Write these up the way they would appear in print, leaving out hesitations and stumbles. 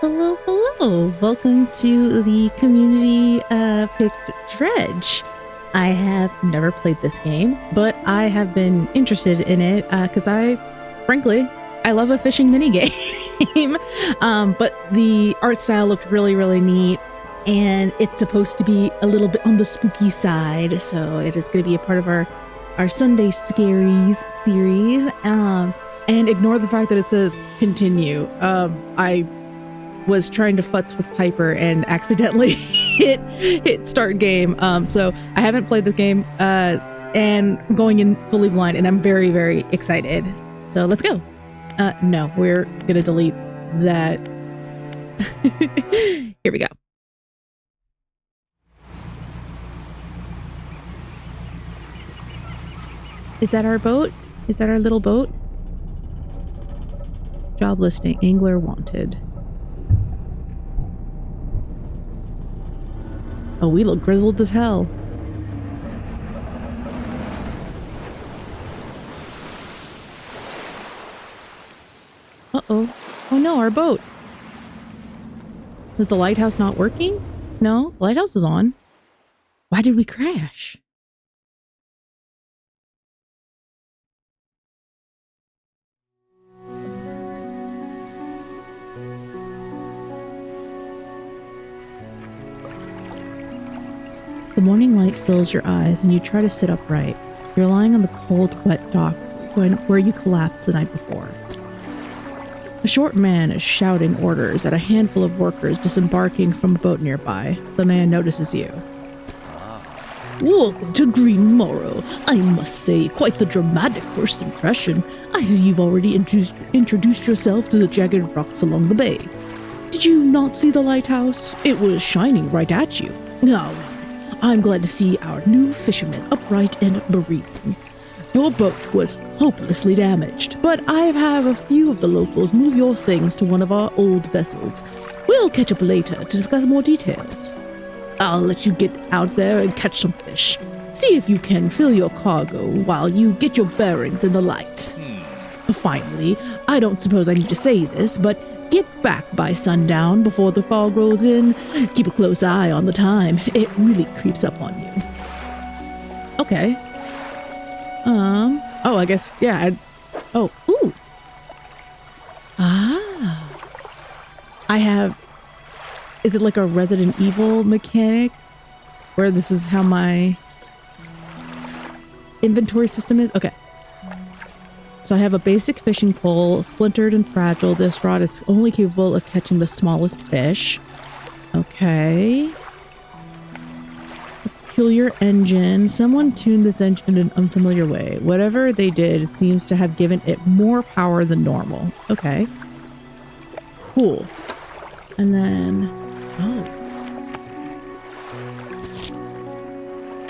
Hello, hello. Welcome to the community picked Dredge. I have never played this game, but I have been interested in it because frankly, I love a fishing minigame. But the art style looked really, really neat, and it's supposed to be a little bit on the spooky side, so it is going to be a part of our Sunday Scaries series. And ignore the fact that it says continue. I was trying to futz with Piper and accidentally hit start game. So I haven't played the game and I'm going in fully blind, and I'm very, very excited. So let's go. No, we're gonna delete that. Here we go. Is that our boat? Is that our little boat? Job listing, angler wanted. Oh, we look grizzled as hell. Uh-oh. Oh no, our boat. Was the lighthouse not working? No, the lighthouse is on. Why did we crash? The morning light fills your eyes and you try to sit upright. You're lying on the cold, wet dock where you collapsed the night before. A short man is shouting orders at a handful of workers disembarking from a boat nearby. The man notices you. Welcome to Greater Marrow. I must say, quite the dramatic first impression. I see you've already introduced yourself to the jagged rocks along the bay. Did you not see the lighthouse? It was shining right at you. Now, I'm glad to see our new fisherman upright and breathing. Your boat was hopelessly damaged, but I have a few of the locals move your things to one of our old vessels. We'll catch up later to discuss more details. I'll let you get out there and catch some fish. See if you can fill your cargo while you get your bearings in the light. Finally, I don't suppose I need to say this, but get back by sundown before the fog rolls in. Keep a close eye on the time. It really creeps up on you. Okay. Oh, I guess, yeah. Oh, ooh. Ah. I have, is it like a Resident Evil mechanic where this is how my inventory system is? Okay. So I have a basic fishing pole, splintered and fragile. This rod is only capable of catching the smallest fish. Okay. Peculiar engine. Someone tuned this engine in an unfamiliar way. Whatever they did seems to have given it more power than normal. Okay. Cool. And then... oh.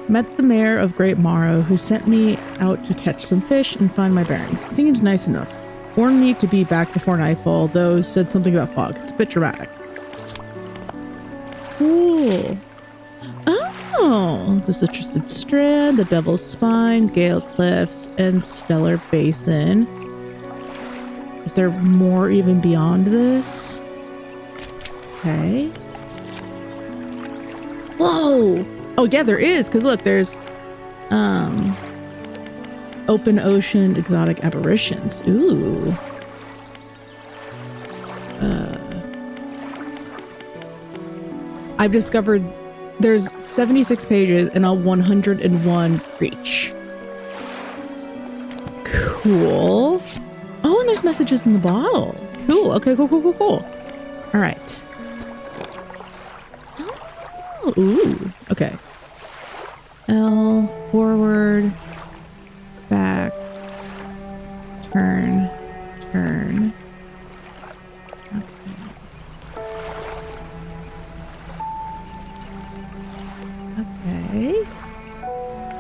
Met the mayor of Greater Marrow, who sent me out to catch some fish and find my bearings. Seems nice enough. Warned me to be back before nightfall, though said something about fog. It's a bit dramatic. Cool. Oh, there's the Twisted Strand, the Devil's Spine, Gale Cliffs, and Stellar Basin. Is there more even beyond this? Okay. Whoa! Oh yeah, there is, because look, there's open ocean exotic apparitions. Ooh. I've discovered there's 76 pages and a 101 reach. Cool. Oh, and there's messages in the bottle. Cool. Okay, cool. All right. Oh, ooh. Okay. L, forward, back, turn. Okay.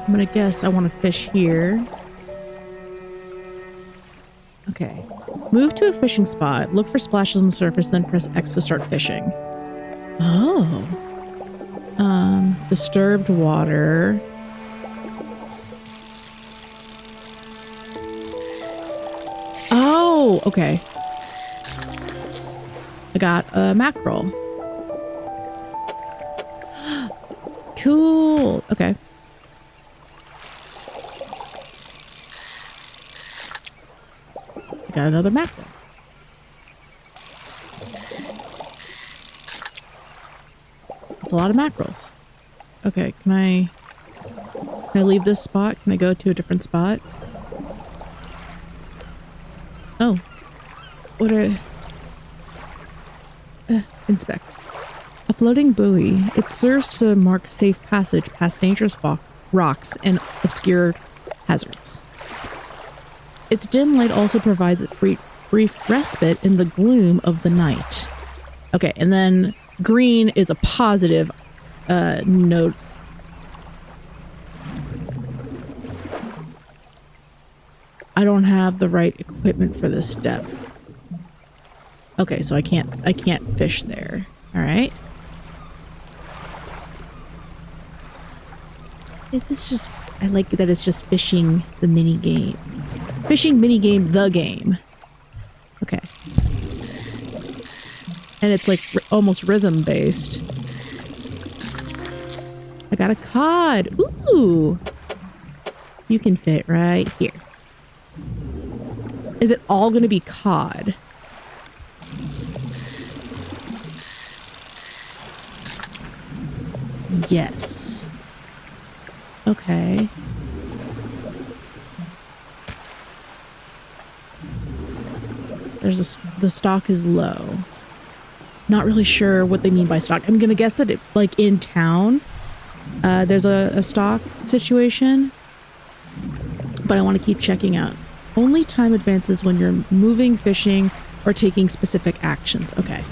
I'm gonna guess I want to fish here. Okay. Move to a fishing spot, look for splashes on the surface, then press X to start fishing. Oh. Disturbed water. Oh, okay. I got a mackerel. Cool. Okay. I got another mackerel. That's a lot of mackerels. Okay, can I leave this spot? Can I go to a different spot? Oh. What a... inspect. A floating buoy. It serves to mark safe passage past dangerous rocks and obscure hazards. Its dim light also provides a brief respite in the gloom of the night. Okay, and then green is a positive note. I don't have the right equipment for this depth. Okay, so I can't fish there. All right. Is this just... I like that it's just fishing the mini game. Fishing mini game, the game. Okay. And it's like almost rhythm based. I got a cod. Ooh. You can fit right here. Is it all going to be cod? Yes. Okay. The stock is low. Not really sure what they mean by stock. I'm gonna guess that it, like in town, there's a stock situation, but I want to keep checking out. Only time advances when you're moving, fishing, or taking specific actions. Okay,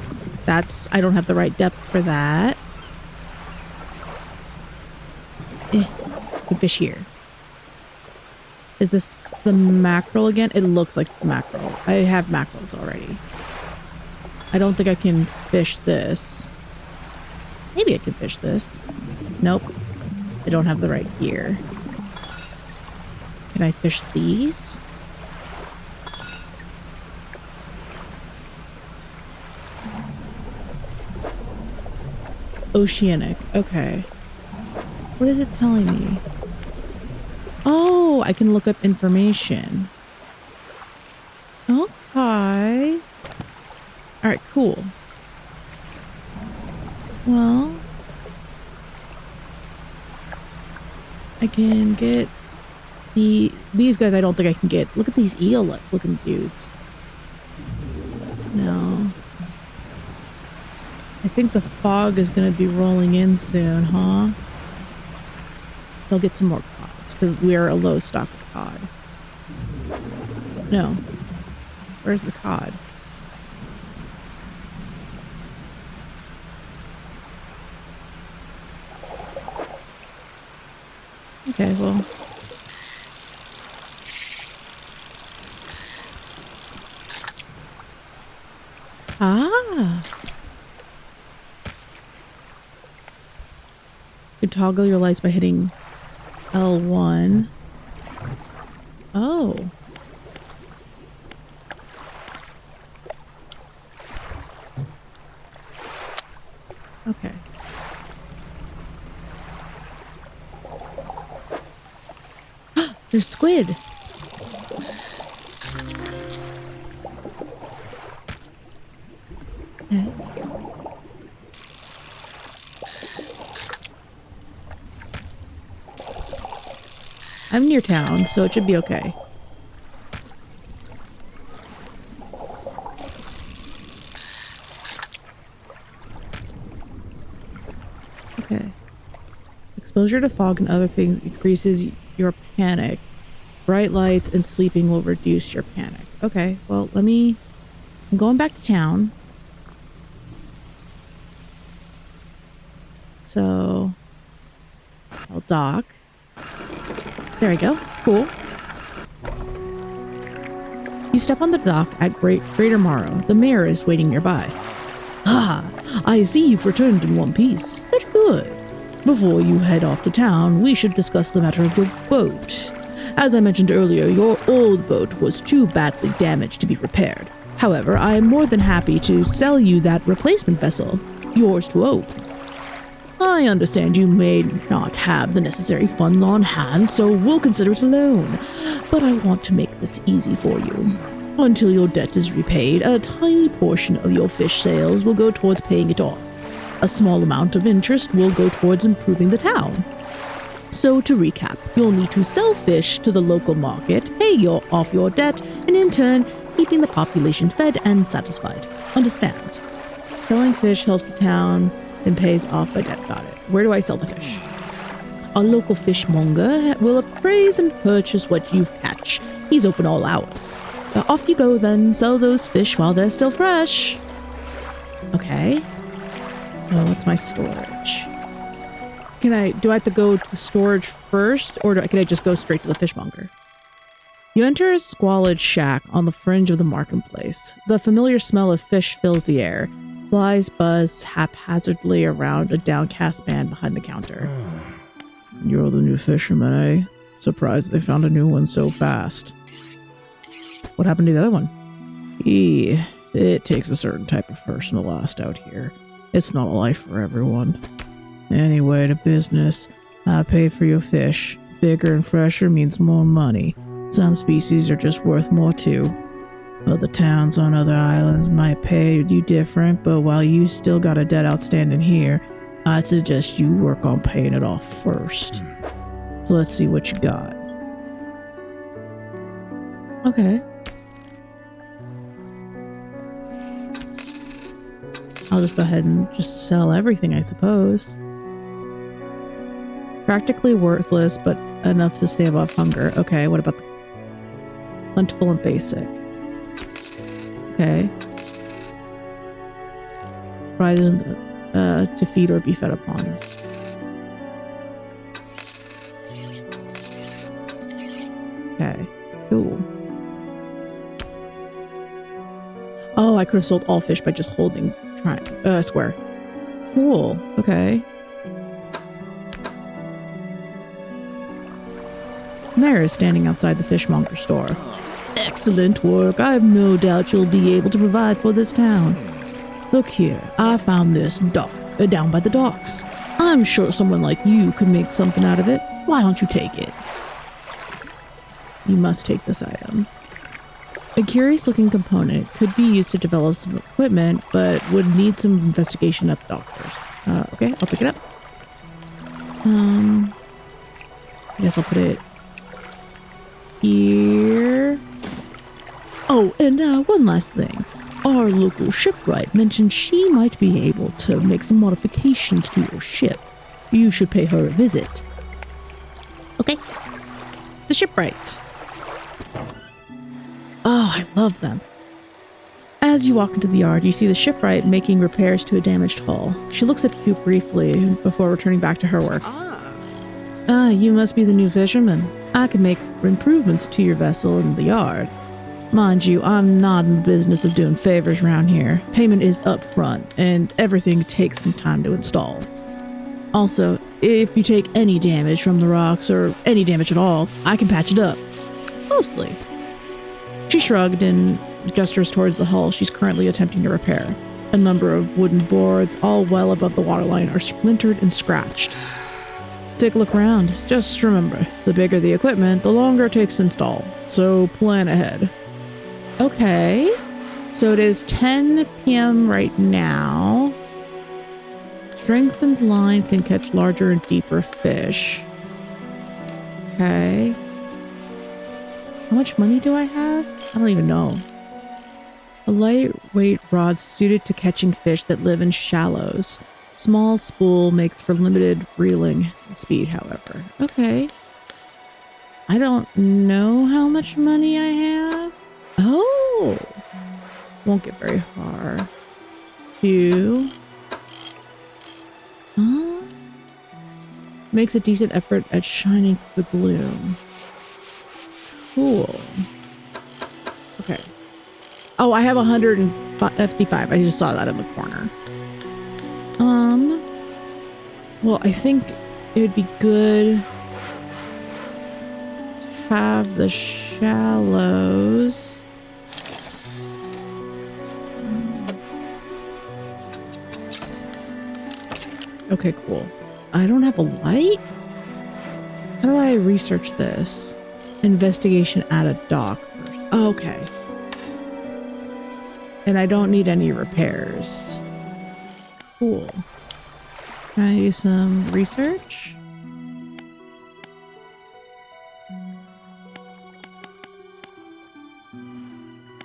I don't have the right depth for that. I can fish here. Is this the mackerel again? It looks like it's the mackerel. I have mackerels already. I don't think I can fish this. Maybe I can fish this. Nope. I don't have the right gear. Can I fish these? Oceanic. Okay. What is it telling me? Oh, I can look up information. Okay. All right, cool. Well, I can get these guys. I don't think I can get. Look at these eel-looking dudes. No. I think the fog is going to be rolling in soon, huh? They'll get some more cods because we're a low stock of cod. No. Where's the cod? Okay, well. Ah. You toggle your lights by hitting L1. Oh. Okay. There's squid. Okay. I'm near town, so it should be okay. Okay. Exposure to fog and other things increases your panic. Bright lights and sleeping will reduce your panic. Okay, well, I'm going back to town. So, I'll dock. There we go. Cool. You step on the dock at Greater Marrow. The mayor is waiting nearby. Ah, I see you've returned in one piece. Very good. Before you head off to town, we should discuss the matter of your boat. As I mentioned earlier, your old boat was too badly damaged to be repaired. However, I am more than happy to sell you that replacement vessel, yours to own. I understand you may not have the necessary funds on hand, so we'll consider it a loan. But I want to make this easy for you. Until your debt is repaid, a tiny portion of your fish sales will go towards paying it off. A small amount of interest will go towards improving the town. So to recap, you'll need to sell fish to the local market, pay off your debt, and in turn, keeping the population fed and satisfied. Understand? Selling fish helps the town and pays off my debt. Got it. Where do I sell the fish? A local fishmonger will appraise and purchase what you've catch. He's open all hours. Off you go then. Sell those fish while they're still fresh. Okay. So what's my storage? Do I have to go to storage first, or can I just go straight to the fishmonger? You enter a squalid shack on the fringe of the marketplace. The familiar smell of fish fills the air. Flies buzz haphazardly around a downcast man behind the counter. You're the new fisherman, eh? Surprised they found a new one so fast. What happened to the other one? It takes a certain type of person to last out here. It's not a life for everyone. Anyway, to business. I pay for your fish. Bigger and fresher means more money. Some species are just worth more too. Other towns on other islands might pay you different, but while you still got a debt outstanding here, I'd suggest you work on paying it off first. So let's see what you got. Okay. I'll just go ahead and just sell everything, I suppose. Practically worthless, but enough to stay above hunger. Okay, what about the plentiful and basic? Okay. Prizes to feed or be fed upon. Okay, cool. Oh, I could have sold all fish by just holding square. Cool. Okay. Mare is standing outside the fishmonger store. Excellent work. I have no doubt you'll be able to provide for this town. Look here, I found this down by the docks. I'm sure someone like you could make something out of it. Why don't you take it? You must take this item. A curious-looking component could be used to develop some equipment, but would need some investigation at the dock first. Okay, I'll pick it up. I guess I'll put it here. Oh, and one last thing. Our local shipwright mentioned she might be able to make some modifications to your ship. You should pay her a visit. Okay. The shipwright. Oh, I love them. As you walk into the yard, you see the shipwright making repairs to a damaged hull. She looks at you briefly before returning back to her work. You must be the new fisherman. I can make improvements to your vessel in the yard. Mind you, I'm not in the business of doing favors around here. Payment is up front, and everything takes some time to install. Also, if you take any damage from the rocks, or any damage at all, I can patch it up. Mostly. She shrugged and gestures towards the hull she's currently attempting to repair. A number of wooden boards, all well above the waterline, are splintered and scratched. Take a look around. Just remember, the bigger the equipment, the longer it takes to install. So plan ahead. Okay. So it is 10 p.m. right now. Strengthened line can catch larger and deeper fish. Okay. How much money do I have? I don't even know. A lightweight rod suited to catching fish that live in shallows. Small spool makes for limited reeling speed, however. Okay. I don't know how much money I have. Oh. Won't get very far. 2. Makes a decent effort at shining through the gloom. Cool. Okay. Oh, I have 155. I just saw that in the corner. Well, I think it would be good to have the shallows. Okay, cool. I don't have a light? How do I research this? Investigation at a dock first. Oh, okay. And I don't need any repairs. Cool. Can I do some research?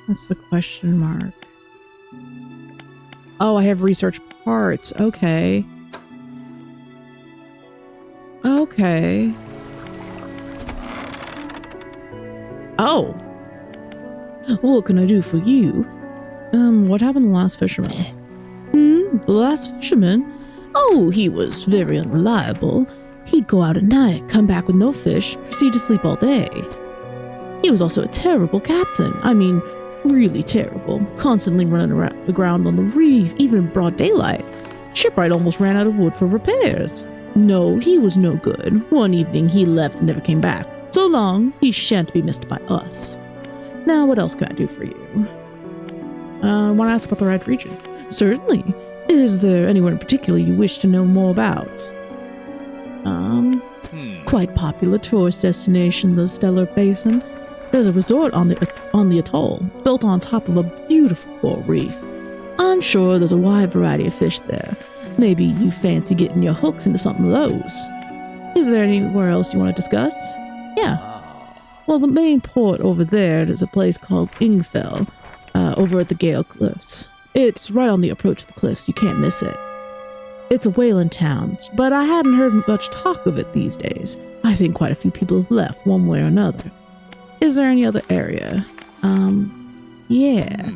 What's the question mark? Oh, I have research parts. Okay. Okay. Oh. What can I do for you? What happened to the last fisherman? The last fisherman? Oh, he was very unreliable. He'd go out at night, come back with no fish, proceed to sleep all day. He was also a terrible captain. I mean, really terrible. Constantly running around on the reef, even in broad daylight. Shipwright almost ran out of wood for repairs. No, he was no good. One evening he left and never came back. So long, he shan't be missed by us. Now, what else can I do for you? I want to ask about the Red region. Certainly. Is there anyone in particular you wish to know more about? Quite popular tourist destination, the Stellar Basin. There's a resort on the atoll, built on top of a beautiful coral reef. I'm sure there's a wide variety of fish there. Maybe you fancy getting your hooks into something of those. Is there anywhere else you want to discuss? Yeah. Well, the main port over there is a place called Ingfell, over at the Gale Cliffs. It's right on the approach to the cliffs. You can't miss it. It's a whaling town, but I hadn't heard much talk of it these days. I think quite a few people have left one way or another. Is there any other area? Yeah.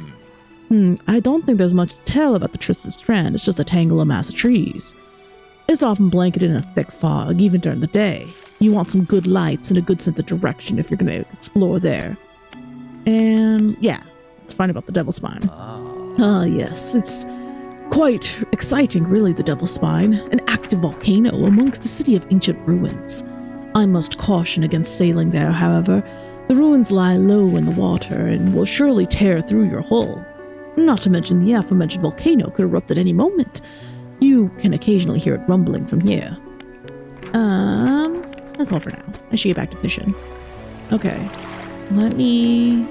I don't think there's much to tell about the Tristan Strand. It's just a tangle of massive trees. It's often blanketed in a thick fog, even during the day. You want some good lights and a good sense of direction if you're going to explore there. And yeah, let's find about the Devil's Spine. Yes, it's quite exciting, really, the Devil's Spine. An active volcano amongst the city of ancient ruins. I must caution against sailing there, however. The ruins lie low in the water and will surely tear through your hull. Not to mention the aforementioned volcano could erupt at any moment. You can occasionally hear it rumbling from here. That's all for now. I should get back to fishing. Okay, let me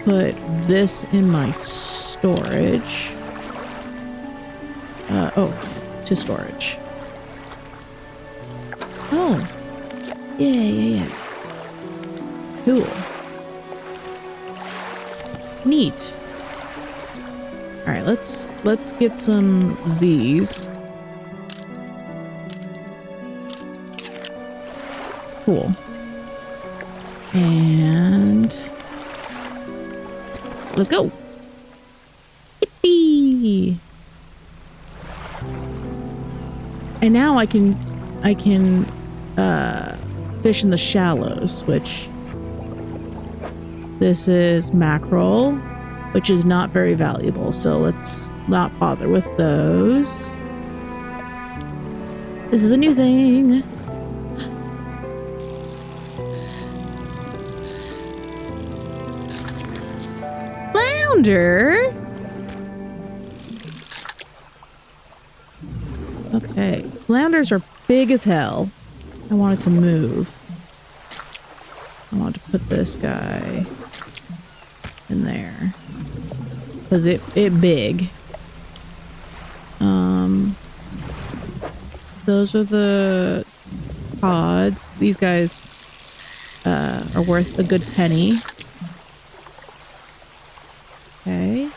put this in my storage. To storage. Oh, yeah. Cool. Neat. All right, let's get some Z's. Cool. And let's go. Yippee! And now I can fish in the shallows, which this is mackerel, which is not very valuable, so let's not bother with those. This is a new thing. Flounder? Okay, flounders are big as hell. I wanted to move. I want to put this guy in there because it big. Those are the pods. These guys are worth a good penny. Okay.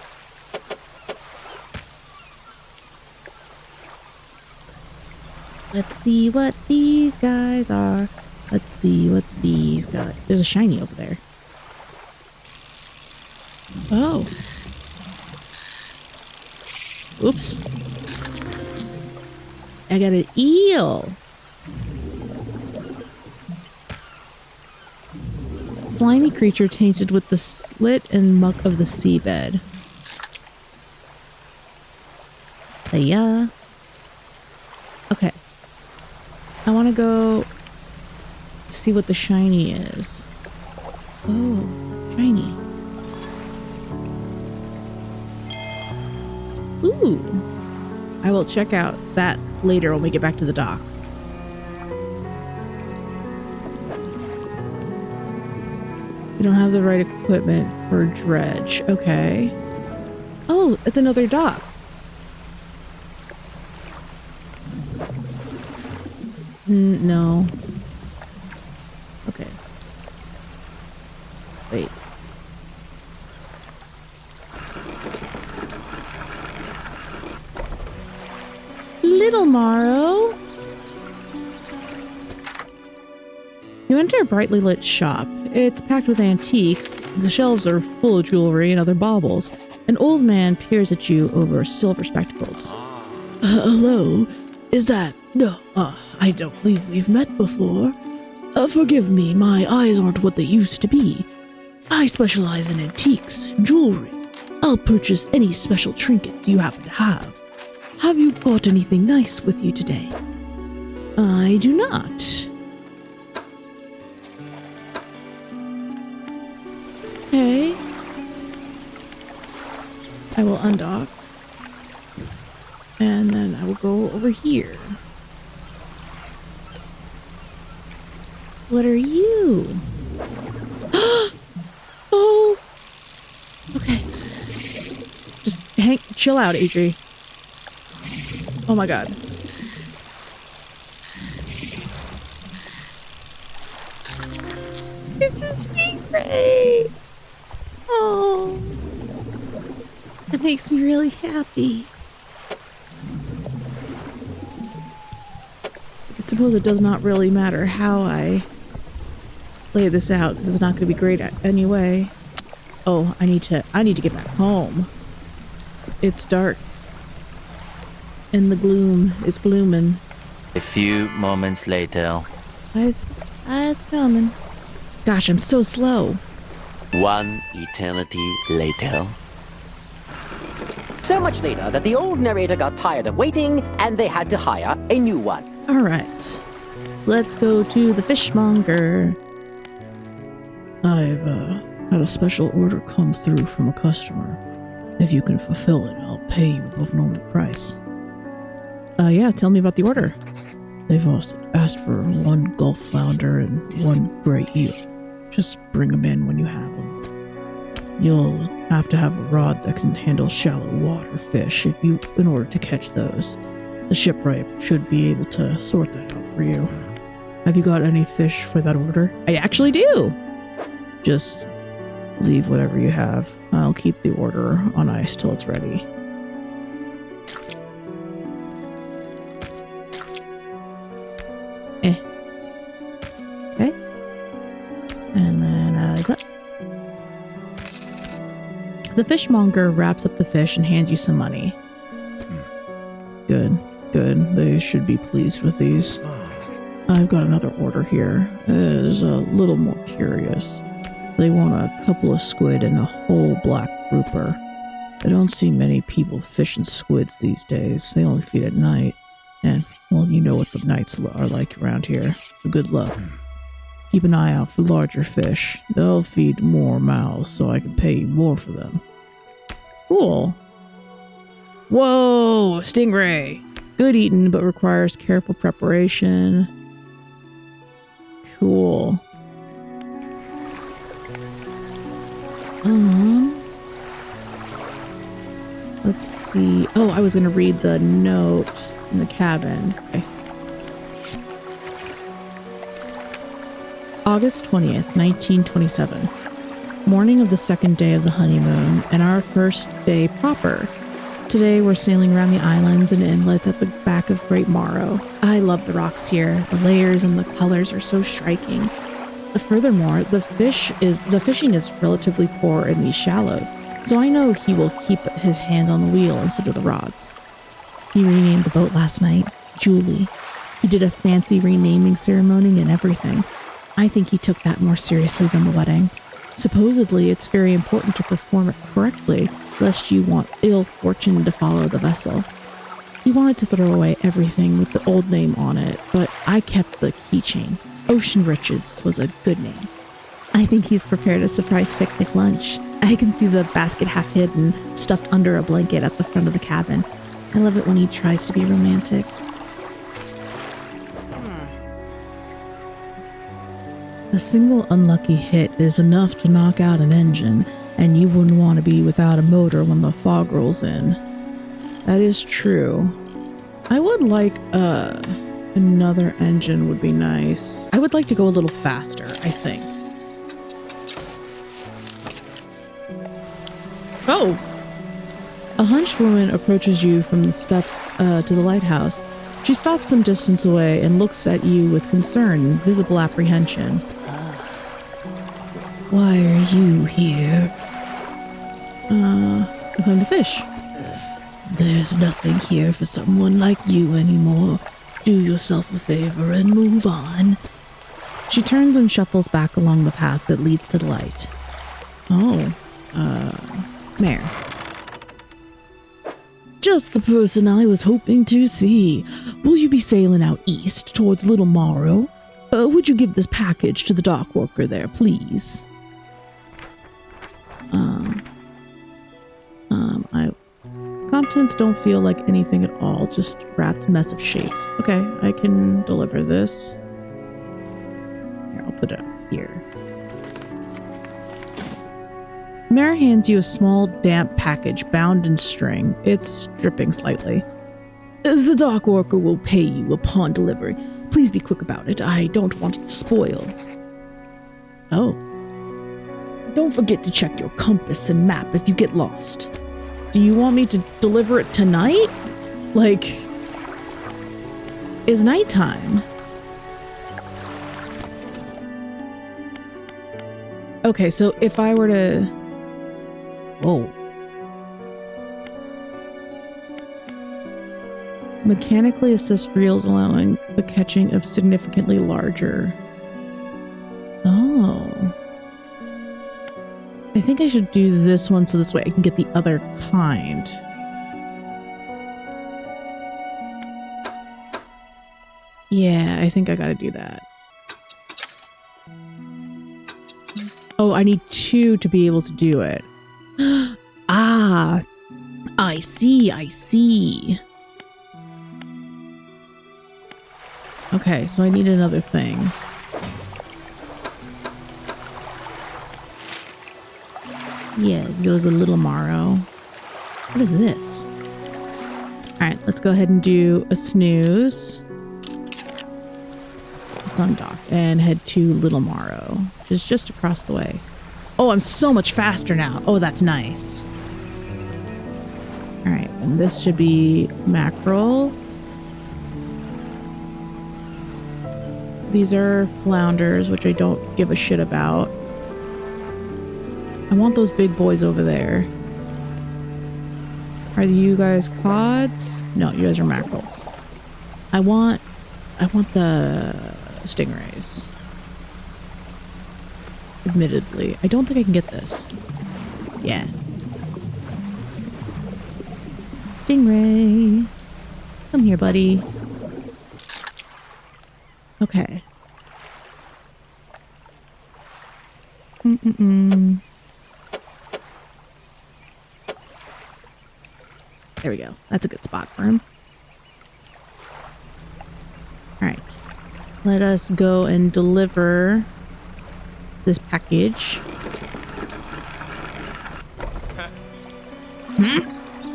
Let's see what these guys are. Let's see what these guys... There's a shiny over there. Oh. Oops. I got an eel. Slimy creature tainted with the slit and muck of the seabed. Yeah. Okay. I want to go see what the shiny is. Oh, shiny. Ooh. I will check out that later when we get back to the dock. We don't have the right equipment for dredge. Okay. Oh, it's another dock. No. Okay. Wait. Little Marrow. You enter a brightly lit shop. It's packed with antiques. The shelves are full of jewelry and other baubles. An old man peers at you over silver spectacles. Hello? Is that... No, I don't believe we've met before. Forgive me, my eyes aren't what they used to be. I specialize in antiques, jewelry. I'll purchase any special trinkets you happen to have. Have you got anything nice with you today? I do not. Okay. I will undock. And then I will go over here. What are you? Oh! Okay. Just chill out, Adri. Oh my god. It's a stingray! Oh. That makes me really happy. I suppose it does not really matter how I lay this out. This is not going to be great anyway. Oh, I need to get back home. It's dark. And the gloom is glooming. A few moments later. I's coming. Gosh, I'm so slow. One eternity later. So much later that the old narrator got tired of waiting and they had to hire a new one. All right. Let's go to the fishmonger. I've had a special order come through from a customer. If you can fulfill it, I'll pay you above normal price. Yeah, tell me about the order. They've also asked for 1 gulf flounder and 1 gray eel. Just bring them in when you have them. You'll have to have a rod that can handle shallow water fish in order to catch those. The shipwright should be able to sort that out for you. Have you got any fish for that order? I actually do. Just leave whatever you have. I'll keep the order on ice till it's ready. Okay. And then the fishmonger wraps up the fish and hands you some money. Good. They should be pleased with these. I've got another order here. It is a little more curious. They want a couple of squid and a whole black grouper. I don't see many people fishing squids these days. They only feed at night. And, well, you know what the nights are like around here. So good luck. Keep an eye out for larger fish. They'll feed more mouths, so I can pay you more for them. Cool. Whoa, stingray. Good eating, but requires careful preparation. Cool. Let's see. Oh, I was going to read the note in the cabin. Okay. August 20th, 1927. Morning of the second day of the honeymoon, and our first day proper. Today we're sailing around the islands and inlets at the back of Greater Marrow. I love the rocks here. The layers and the colors are so striking. Furthermore, the fishing is relatively poor in these shallows, so I know he will keep his hands on the wheel instead of the rods. He renamed the boat last night, Julie. He did a fancy renaming ceremony and everything. I think he took that more seriously than the wedding. Supposedly, it's very important to perform it correctly, lest you want ill fortune to follow the vessel. He wanted to throw away everything with the old name on it, but I kept the keychain. Ocean Riches was a good name. I think he's prepared a surprise picnic lunch. I can see the basket half hidden, stuffed under a blanket at the front of the cabin. I love it when he tries to be romantic. A single unlucky hit is enough to knock out an engine, and you wouldn't want to be without a motor when the fog rolls in. That is true. I would like, another engine would be nice. I would like to go a little faster, I think. Oh! A hunched woman approaches you from the steps to the lighthouse. She stops some distance away and looks at you with concern and visible apprehension. Why are you here? I've come to fish. There's nothing here for someone like you anymore. Do yourself a favor and move on. She turns and shuffles back along the path that leads to the light. Oh, Mare. Just the person I was hoping to see. Will you be sailing out east towards Little Marrow? Would you give this package to the dock worker there, please? Contents don't feel like anything at all, just wrapped mess of shapes. Okay, I can deliver this. Here, I'll put it up here. Mare hands you a small, damp package bound in string. It's dripping slightly. The dock worker will pay you upon delivery. Please be quick about it. I don't want it to spoil. Oh. Don't forget to check your compass and map if you get lost. Do you want me to deliver it tonight? Like, it's nighttime. Okay, so if I were to... Whoa. Mechanically assist reels, allowing the catching of significantly larger. Oh. I think I should do this one so this way I can get the other kind. Yeah, I think I gotta do that. Oh, I need 2 to be able to do it. Ah, I see, I see. Okay, so I need another thing. Yeah, go to Little Marrow. What is this? Alright, let's go ahead and do a snooze. Let's undock and head to Little Marrow, which is just across the way. Oh, I'm so much faster now. Oh, that's nice. Alright, and this should be mackerel. These are flounders, which I don't give a shit about. I want those big boys over there. Are you guys cods? No, you guys are mackerels. I want the stingrays. Admittedly, I don't think I can get this. Yeah. Stingray. Come here, buddy. Okay. There we go. That's a good spot for him. Alright. Let us go and deliver this package.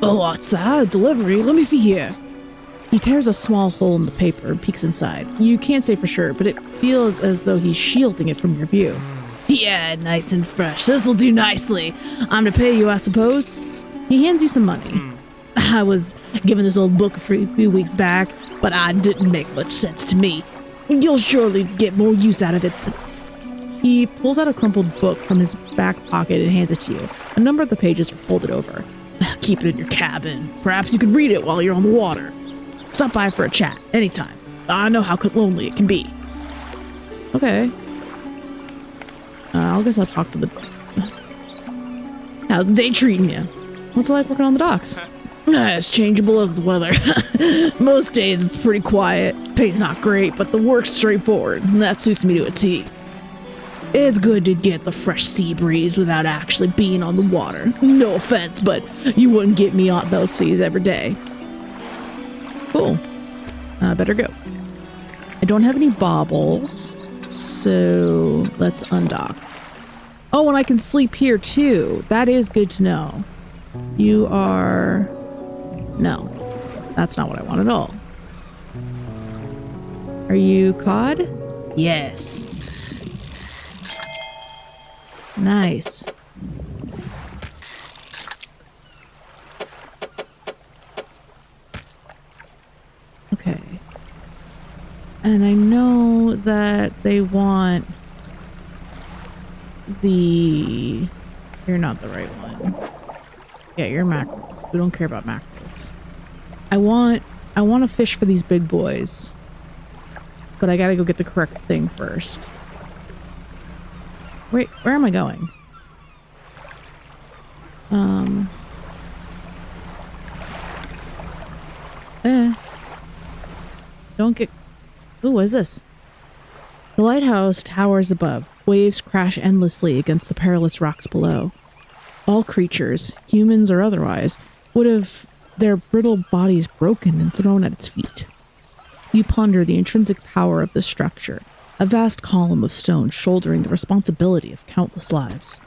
Oh, what's that? Delivery? Let me see here. He tears a small hole in the paper and peeks inside. You can't say for sure, but it feels as though he's shielding it from your view. Yeah, nice and fresh. This'll do nicely. I'm to pay you, I suppose. He hands you some money. I was given this old book a few weeks back, but it didn't make much sense to me. You'll surely get more use out of it. He pulls out a crumpled book from his back pocket and hands it to you. A number of the pages are folded over. Keep it in your cabin. Perhaps you could read it while you're on the water. Stop by for a chat, anytime. I know how lonely it can be. Okay. I guess I'll talk to the... How's the day treating you? What's it like working on the docks? It's changeable as the weather. Most days it's pretty quiet. Pay's not great, but the work's straightforward, and that suits me to a T. It's good to get the fresh sea breeze without actually being on the water. No offense, but you wouldn't get me on those seas every day. Cool. Better go. I don't have any baubles, so let's undock. Oh, and I can sleep here too. That is good to know. You are... No, that's not what I want at all. Are you cod? Yes. Nice. Okay. And I know that they want the... You're not the right one. Yeah, you're mackerel. We don't care about mackerels. I want to fish for these big boys. But I gotta go get the correct thing first. Wait, where am I going? Don't get... Ooh, what is this? The lighthouse towers above. Waves crash endlessly against the perilous rocks below. All creatures, humans or otherwise, would have their brittle bodies broken and thrown at its feet. You ponder the intrinsic power of this structure, a vast column of stone shouldering the responsibility of countless lives.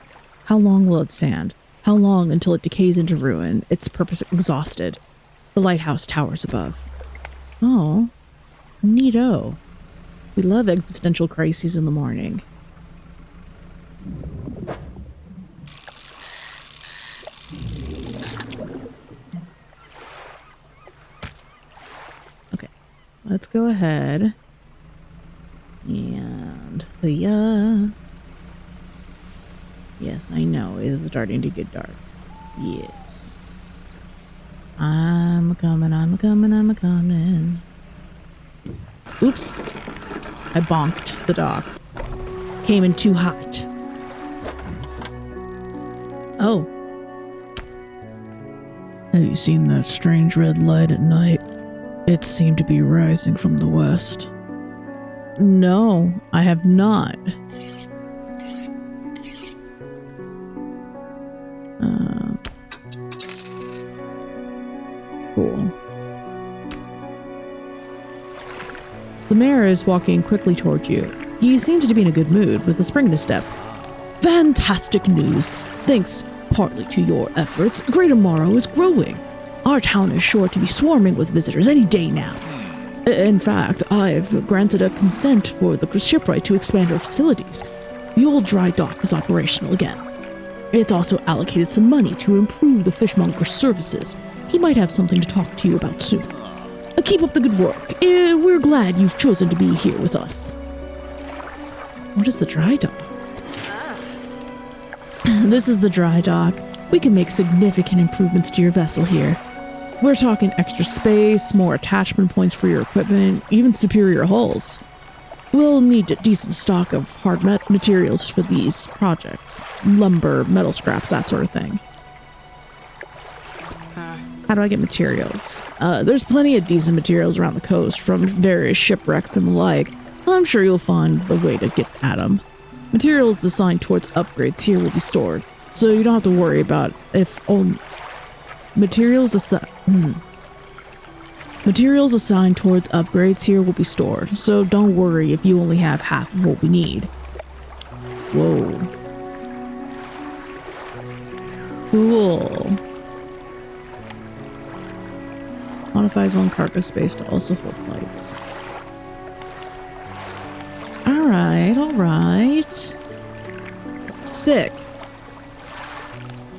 How long will it stand? How long until it decays into ruin, its purpose exhausted? The lighthouse towers above. Oh, neato. We love existential crises in the morning. Okay, let's go ahead and yes, I know it is starting to get dark. Yes, I'm coming. Oops, I bonked the dock. Came in too hot. Oh. Have you seen that strange red light at night? It seemed to be rising from the west. No, I have not. Cool. The mayor is walking quickly toward you. He seems to be in a good mood, with a spring in his step. Fantastic news! Thanks partly to your efforts, Greater Marrow is growing. Our town is sure to be swarming with visitors any day now. In fact, I've granted a consent for the shipwright to expand our facilities. The old dry dock is operational again. It's also allocated some money to improve the fishmonger's services. He might have something to talk to you about soon. Keep up the good work. We're glad you've chosen to be here with us. What is the dry dock? This is the dry dock. We can make significant improvements to your vessel here. We're talking extra space, more attachment points for your equipment, even superior hulls. We'll need a decent stock of hard materials for these projects. Lumber, metal scraps, that sort of thing. How do I get materials? There's plenty of decent materials around the coast from various shipwrecks and the like. I'm sure you'll find the way to get at them. Materials assigned towards upgrades here will be stored, so you don't have to worry about if only... Materials assigned towards upgrades here will be stored, so don't worry if you only have half of what we need. Whoa. Cool. Modifies one cargo space to also hold lights. Alright. Sick.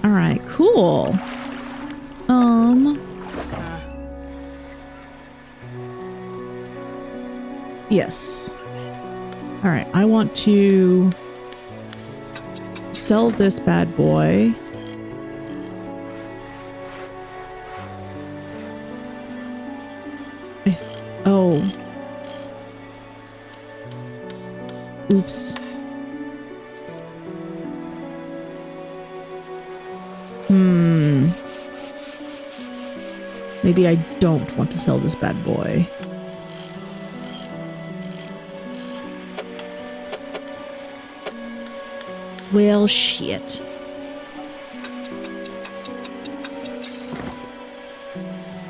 Alright, cool. Yes. Alright, I want to sell this bad boy. Oh. Oops. Maybe I don't want to sell this bad boy. Well, shit.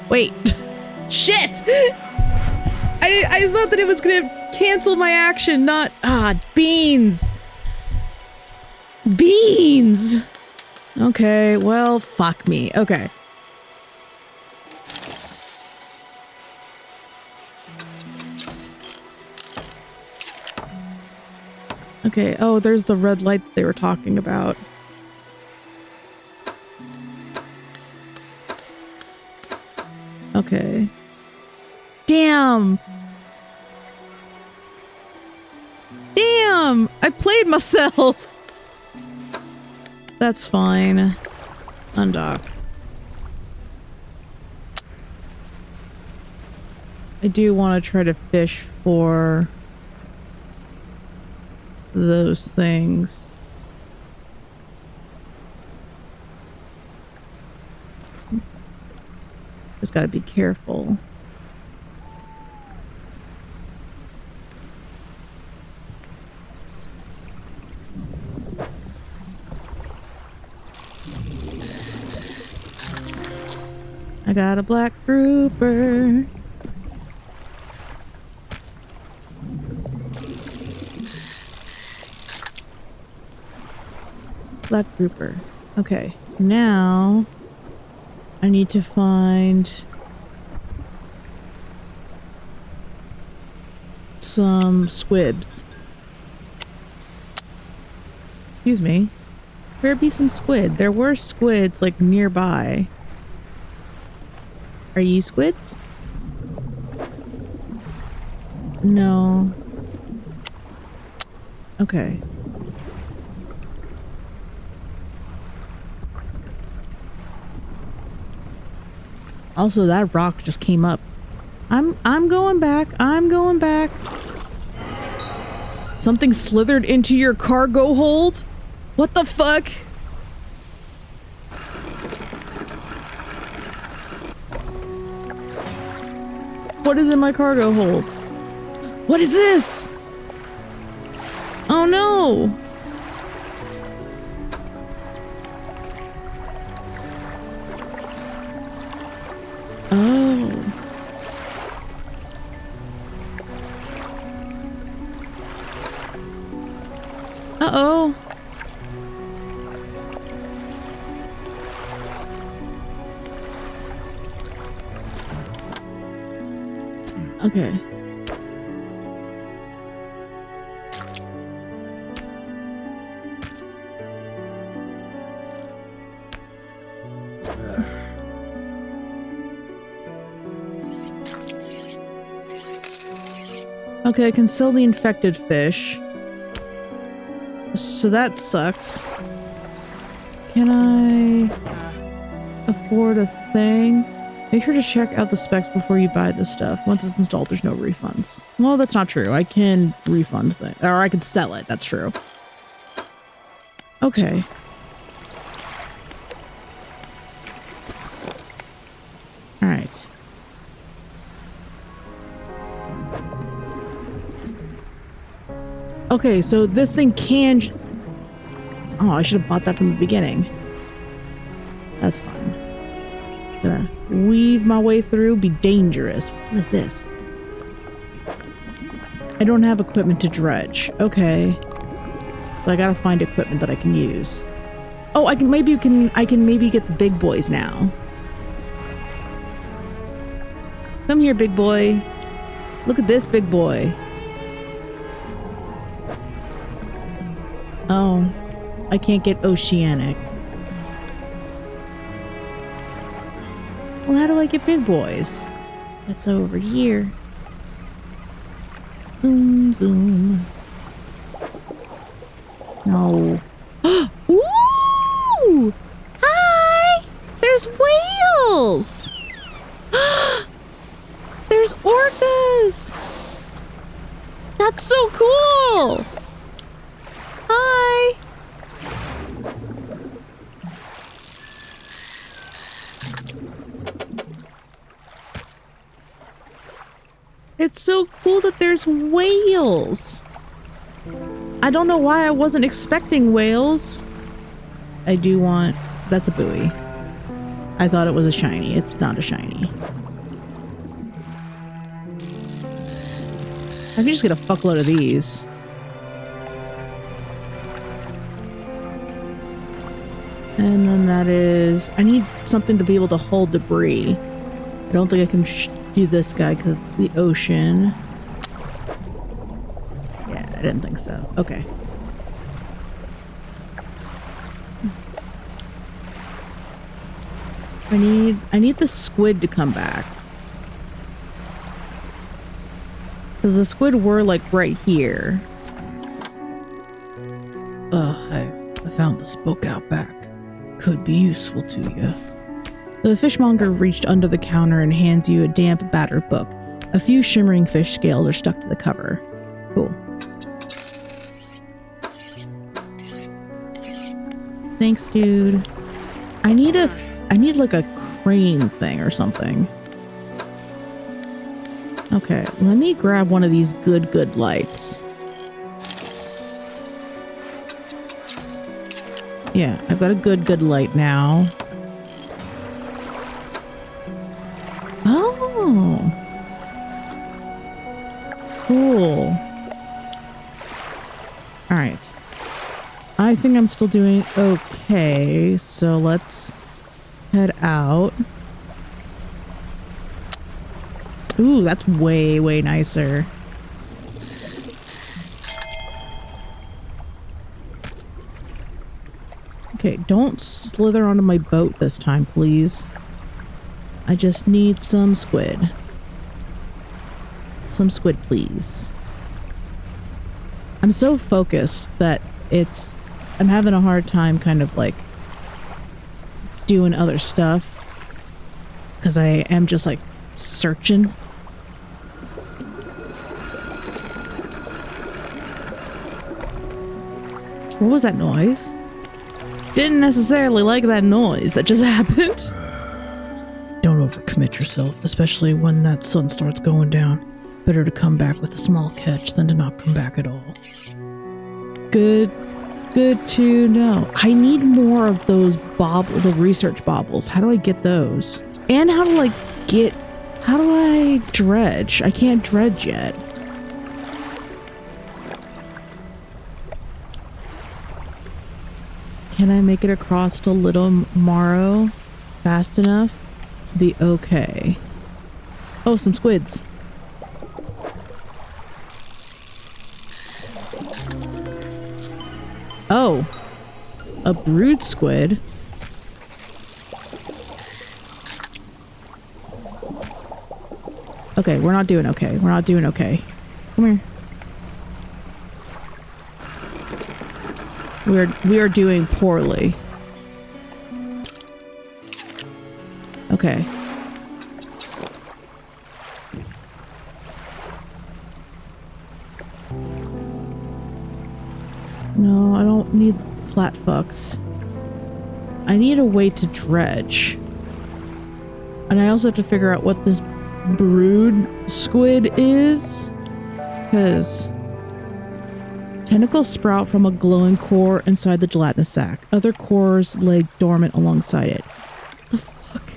Wait. Shit! I thought that it was gonna cancel my action, not... beans! Beans! Okay, well, fuck me. Okay. Okay, oh, there's the red light that they were talking about. Okay. Damn! Damn! I played myself! That's fine. Undock. I do want to try to fish for those things. Just gotta be careful. I got a black grouper. Black grouper. Okay, now I need to find some squibs. Excuse me. Where'd be some squid? There were squids like nearby. Are you squids? No. Okay. Also, that rock just came up. I'm going back. I'm going back. Something slithered into your cargo hold? What the fuck? What is in my cargo hold? What is this? Oh no! Oh. Uh-oh. Okay. Okay, I can sell the infected fish. So that sucks. Can I afford a thing? Make sure to check out the specs before you buy this stuff. Once it's installed, there's no refunds. Well, that's not true. I can refund things. Or I can sell it. That's true. Okay. Alright. Okay, so this thing can... Oh, I should have bought that from the beginning. That's fine. Gonna weave my way through, be dangerous. What is this? I don't have equipment to dredge. Okay. So I gotta find equipment that I can use. Oh, I can maybe get the big boys now. Come here, big boy. Look at this big boy. Oh, I can't get oceanic. Well, how do I get big boys? That's over here. Zoom, zoom. No. Ooh! Hi! There's whales! There's orcas! That's so cool! Hi! It's so cool that there's whales. I don't know why I wasn't expecting whales. I do want... That's a buoy. I thought it was a shiny. It's not a shiny. I can just get a fuckload of these. And then that is... I need something to be able to hold debris. I don't think I can do this guy because it's the ocean. Yeah, I didn't think so. Okay. I need the squid to come back. Because the squid were like right here. I found the spook out back. Could be useful to you. The fishmonger reached under the counter and hands you a damp, battered book. A few shimmering fish scales are stuck to the cover. Cool. Thanks, dude. I need like a crane thing or something. Okay, let me grab one of these good lights. Yeah, I've got a good light now. Oh. Cool. All right. I think I'm still doing okay, so let's head out. Ooh, that's way nicer. Okay, don't slither onto my boat this time, please. I just need some squid. Some squid, please. I'm so focused that I'm having a hard time kind of like doing other stuff because I am just like searching. What was that noise? Didn't necessarily like that noise that just happened. Don't overcommit yourself, especially when that sun starts going down. Better to come back with a small catch than to not come back at all. Good to know. I need more of those the research baubles. How do I get those? And how do I dredge? I can't dredge yet. Can I make it across to Little Marrow fast enough to be okay? Oh, some squids. Oh, a brood squid. Okay, we're not doing okay. We're not doing okay. Come here. We are doing poorly. Okay. No, I don't need flat fucks. I need a way to dredge. And I also have to figure out what this brood squid is. Because tentacles sprout from a glowing core inside the gelatinous sac. Other cores lay dormant alongside it. The fuck?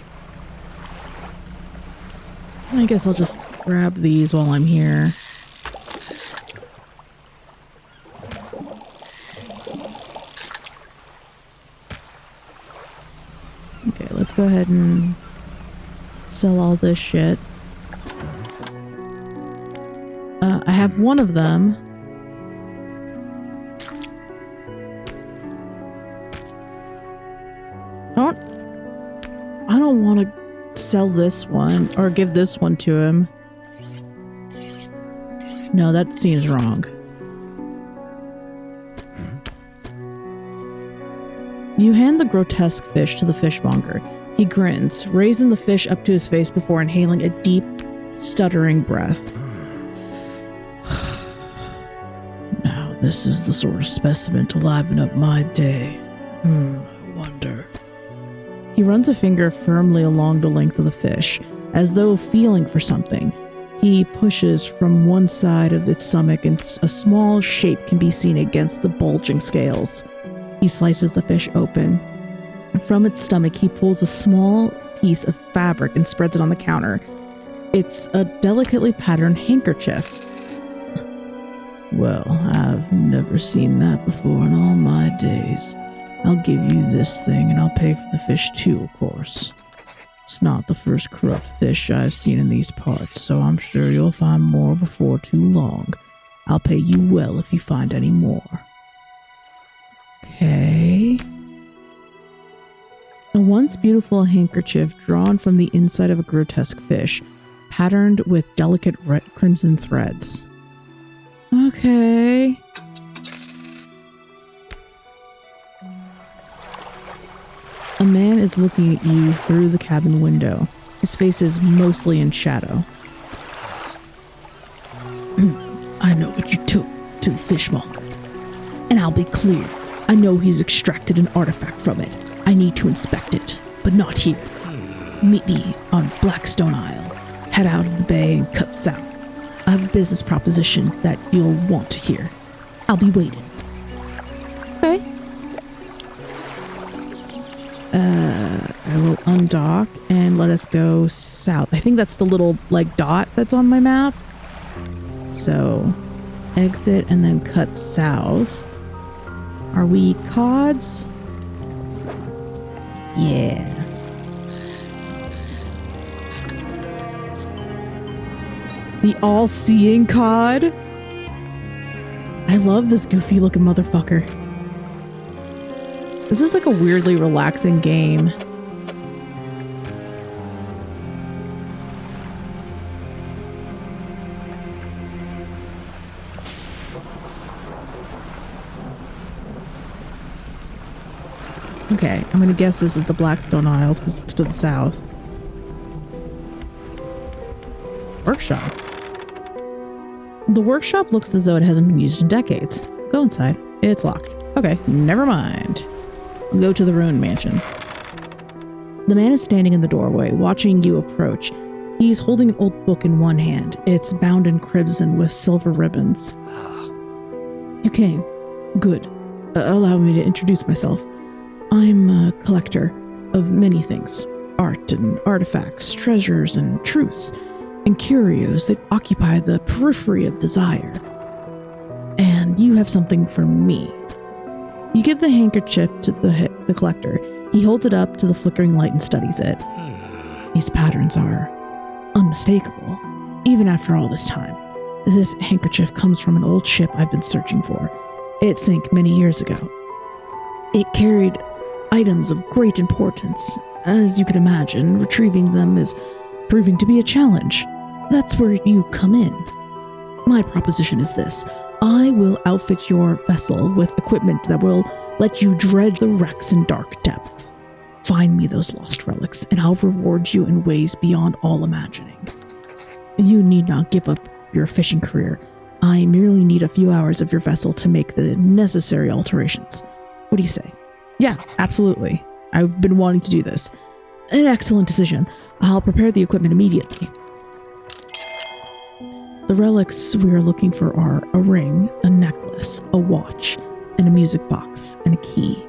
I guess I'll just grab these while I'm here. Okay, let's go ahead and sell all this shit. I have one of them. I don't want to sell this one or give this one to him. No, that seems wrong. You hand the grotesque fish to the fishmonger. He grins, raising the fish up to his face before inhaling a deep, stuttering breath. Now, this is the sort of specimen to liven up my day. I wonder. He runs a finger firmly along the length of the fish, as though feeling for something. He pushes from one side of its stomach and a small shape can be seen against the bulging scales. He slices the fish open. From its stomach, he pulls a small piece of fabric and spreads it on the counter. It's a delicately patterned handkerchief. Well, I've never seen that before in all my days. I'll give you this thing and I'll pay for the fish too, of course. It's not the first corrupt fish I've seen in these parts, so I'm sure you'll find more before too long. I'll pay you well if you find any more. Okay. A once beautiful handkerchief drawn from the inside of a grotesque fish, patterned with delicate red crimson threads. Okay. A man is looking at you through the cabin window. His face is mostly in shadow. I know what you took to the fishmonger. And I'll be clear. I know he's extracted an artifact from it. I need to inspect it, but not here. Meet me on Blackstone Isle. Head out of the bay and cut south. I have a business proposition that you'll want to hear. I'll be waiting. Okay. I will undock and let us go south. I think that's the little, like, dot that's on my map. So, exit and then cut south. Are we cods? Yeah. The all-seeing cod? I love this goofy looking motherfucker. This is like a weirdly relaxing game. Okay, I'm gonna guess this is the Blackstone Isles because it's to the south. Workshop. The workshop looks as though it hasn't been used in decades. Go inside. It's locked. Okay, never mind. I'll go to the ruined mansion. The man is standing in the doorway, watching you approach. He's holding an old book in one hand. It's bound in crimson with silver ribbons. You came. Good. Allow me to introduce myself. I'm a collector of many things. Art and artifacts, treasures and truths, and curios that occupy the periphery of desire. And you have something for me. You give the handkerchief to the collector. He holds it up to the flickering light and studies it. These patterns are unmistakable, even after all this time. This handkerchief comes from an old ship I've been searching for. It sank many years ago. It carried items of great importance. As you can imagine, retrieving them is proving to be a challenge. That's where you come in. My proposition is this. I will outfit your vessel with equipment that will let you dredge the wrecks in dark depths. Find me those lost relics, and I'll reward you in ways beyond all imagining. You need not give up your fishing career. I merely need a few hours of your vessel to make the necessary alterations. What do you say? Yeah, absolutely. I've been wanting to do this. An excellent decision. I'll prepare the equipment immediately. The relics we are looking for are a ring, a necklace, a watch, and a music box, and a key.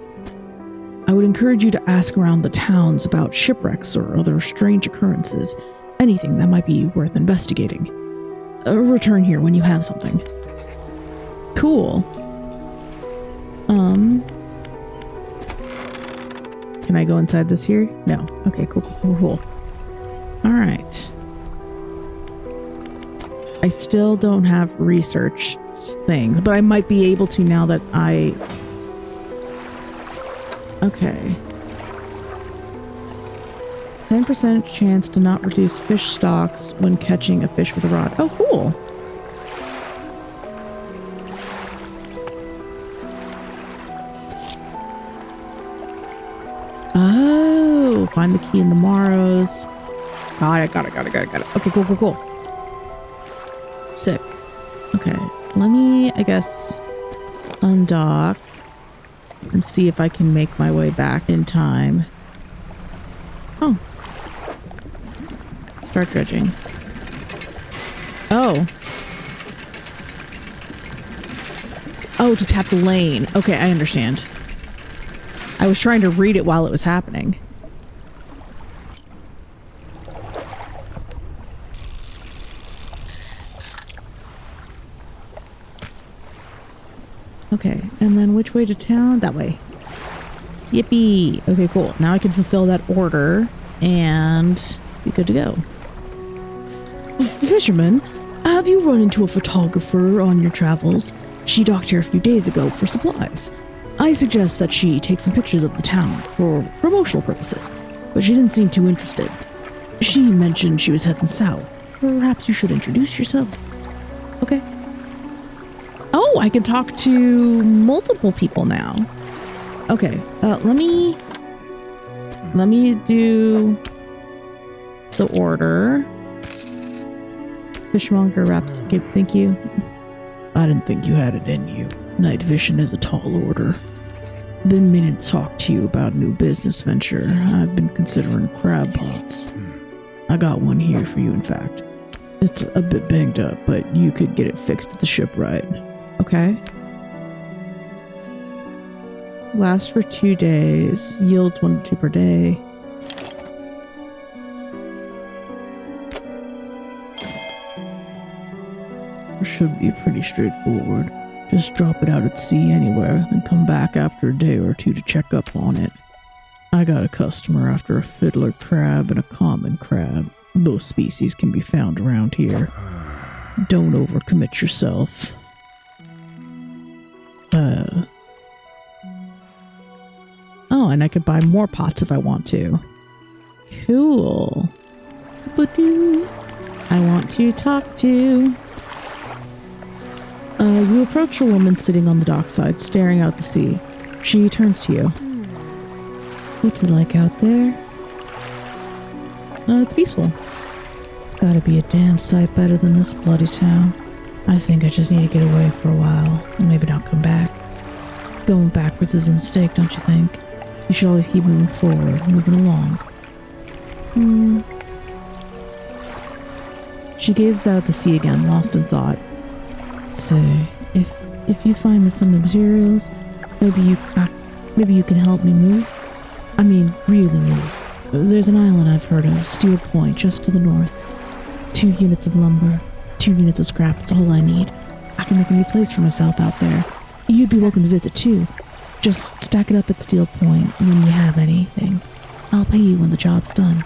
I would encourage you to ask around the towns about shipwrecks or other strange occurrences, anything that might be worth investigating. Return here when you have something. Cool. Can I go inside this here? No. Okay, cool. Alright. I still don't have research things, but I might be able to now that I... Okay. 10% chance to not reduce fish stocks when catching a fish with a rod. Oh, cool. Oh, find the key in the Marrows. Got it. Okay, cool. Sick. Okay, let me, I guess, undock and see if I can make my way back in time. Oh. Start dredging. Oh. Oh, to tap the lane. Okay, I understand. I was trying to read it while it was happening. Okay, and then which way to town? That way. Yippee! Okay, cool. Now I can fulfill that order and be good to go. Fisherman, have you run into a photographer on your travels? She docked here a few days ago for supplies. I suggest that she take some pictures of the town for promotional purposes, but she didn't seem too interested. She mentioned she was heading south. Perhaps you should introduce yourself. Okay. Oh, I can talk to multiple people now. Okay, let me do the order. Fishmonger wraps. Okay, thank you. I didn't think you had it in you. Night vision is a tall order. Been meaning to talk to you about a new business venture. I've been considering crab pots. I got one here for you, in fact. It's a bit banged up, but you could get it fixed at the shipwright. Okay. Lasts for 2 days. Yields 1 to 2 per day. Should be pretty straightforward. Just drop it out at sea anywhere, and come back after a day or two to check up on it. I got a customer after a fiddler crab and a common crab. Both species can be found around here. Don't overcommit yourself. Oh, and I could buy more pots if I want to. Cool. I want to talk to. You approach a woman sitting on the dockside, staring out the sea. She turns to you. What's it like out there? It's peaceful. It's gotta be a damn sight better than this bloody town. I think I just need to get away for a while, and maybe not come back. Going backwards is a mistake, don't you think? You should always keep moving forward, moving along. She gazes out at the sea again, lost in thought. Say, if you find me some materials, maybe you can help me move. I mean, really move. There's an island I've heard of, Steel Point, just to the north. 2 units of lumber, 2 units of scrap. It's all I need. I can make a new place for myself out there. You'd be welcome to visit too. Just stack it up at Steel Point when you have anything. I'll pay you when the job's done.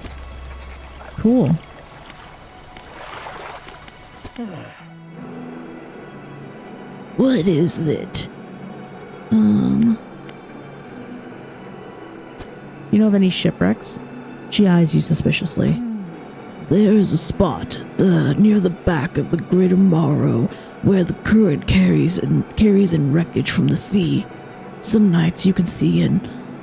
Cool. What is it? You know of any shipwrecks? She eyes you suspiciously. There's a spot near the back of the Greater Marrow where the current carries in wreckage from the sea. Some nights you can see an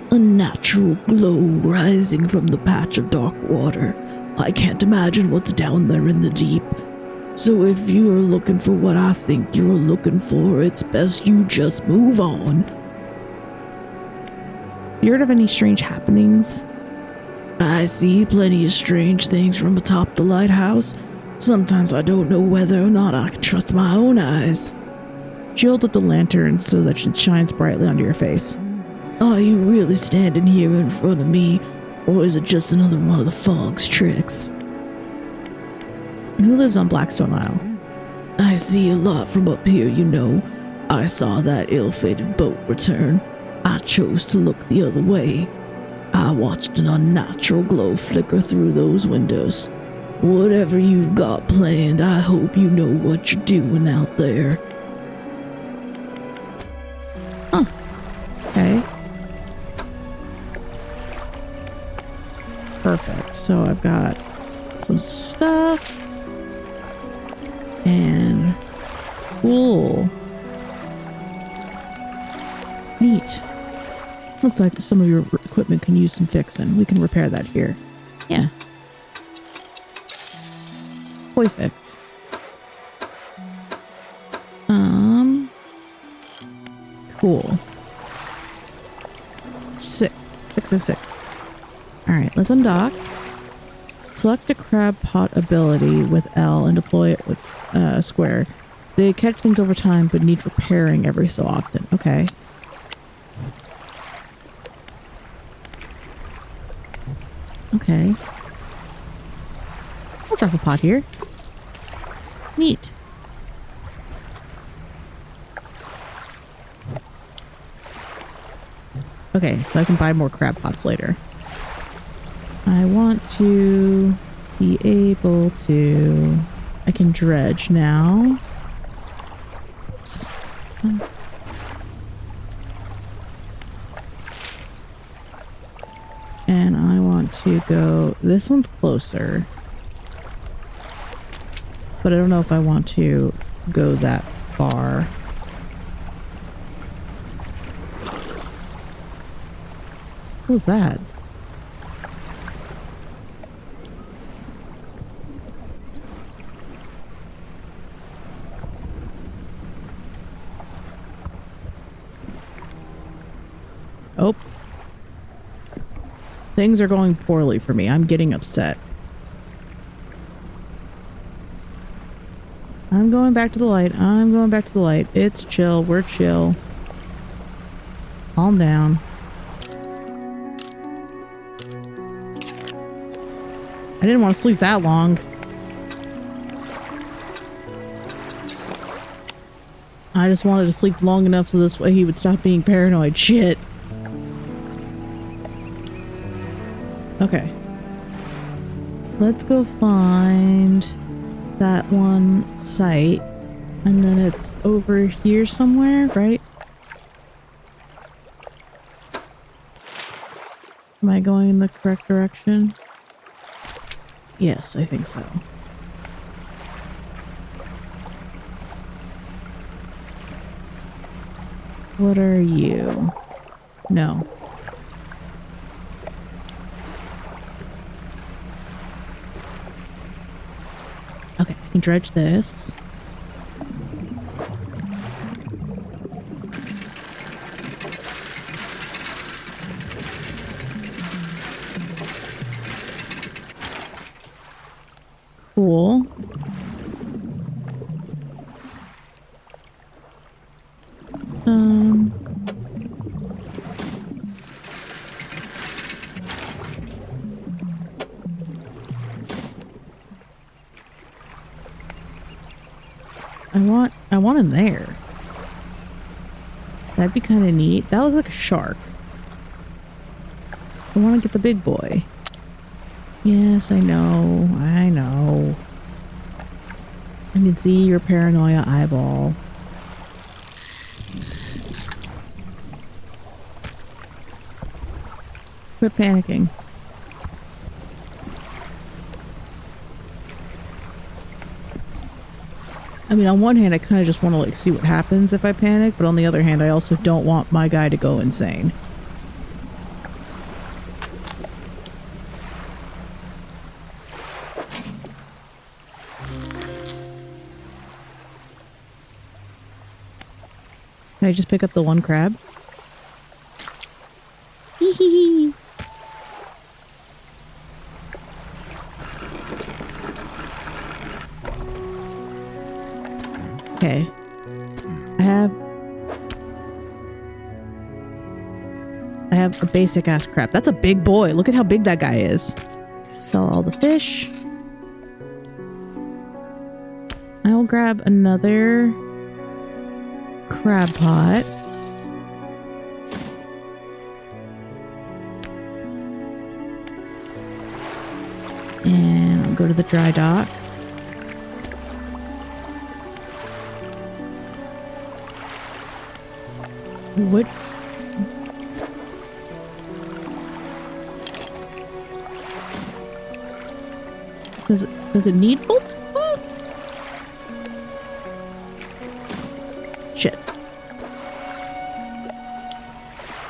unnatural glow rising from the patch of dark water. I can't imagine what's down there in the deep. So if you are looking for what I think you're looking for, it's best you just move on. You heard of any strange happenings? I see plenty of strange things from atop the lighthouse. Sometimes I don't know whether or not I can trust my own eyes. She holds up the lantern so that it shines brightly onto your face. Are you really standing here in front of me, or is it just another one of the fog's tricks? Who lives on Blackstone Isle? I see a lot from up here, you know. I saw that ill-fated boat return. I chose to look the other way. I watched an unnatural glow flicker through those windows. Whatever you've got planned, I hope you know what you're doing out there. Huh. Okay. Perfect. So I've got some stuff. And cool. Neat. Looks like some of your equipment can use some fixing. We can repair that here. Yeah. Perfect. Cool. Sick. Alright, let's undock. Select a crab pot ability with L and deploy it with square. They catch things over time but need repairing every so often. Okay. Okay. I'll drop a pot here. Neat. Okay, so I can buy more crab pots later. I want to be able to... I can dredge now. Oops. And I want to go... This one's closer. But I don't know if I want to go that far. What was that? Oh. Things are going poorly for me. I'm getting upset. I'm going back to the light. I'm going back to the light. It's chill. We're chill. Calm down. I didn't want to sleep that long. I just wanted to sleep long enough so this way he would stop being paranoid. Shit. Okay. Let's go find that one site. And then it's over here somewhere, right? Am I going in the correct direction? Yes, I think so. What are you? No. Okay, I can dredge this. Cool. I want him there. That'd be kind of neat. That looks like a shark. I want to get the big boy. Yes, I know. I know. I can see your paranoia eyeball. Quit panicking. I mean, on one hand, I kind of just want to, like, see what happens if I panic, but on the other hand, I also don't want my guy to go insane. Can I just pick up the one crab? Hee hee hee. Okay. I have a basic ass crab. That's a big boy. Look at how big that guy is. Sell all the fish. I'll grab another crab pot. And I'll go to the dry dock. What? Does it need bolts? Shit.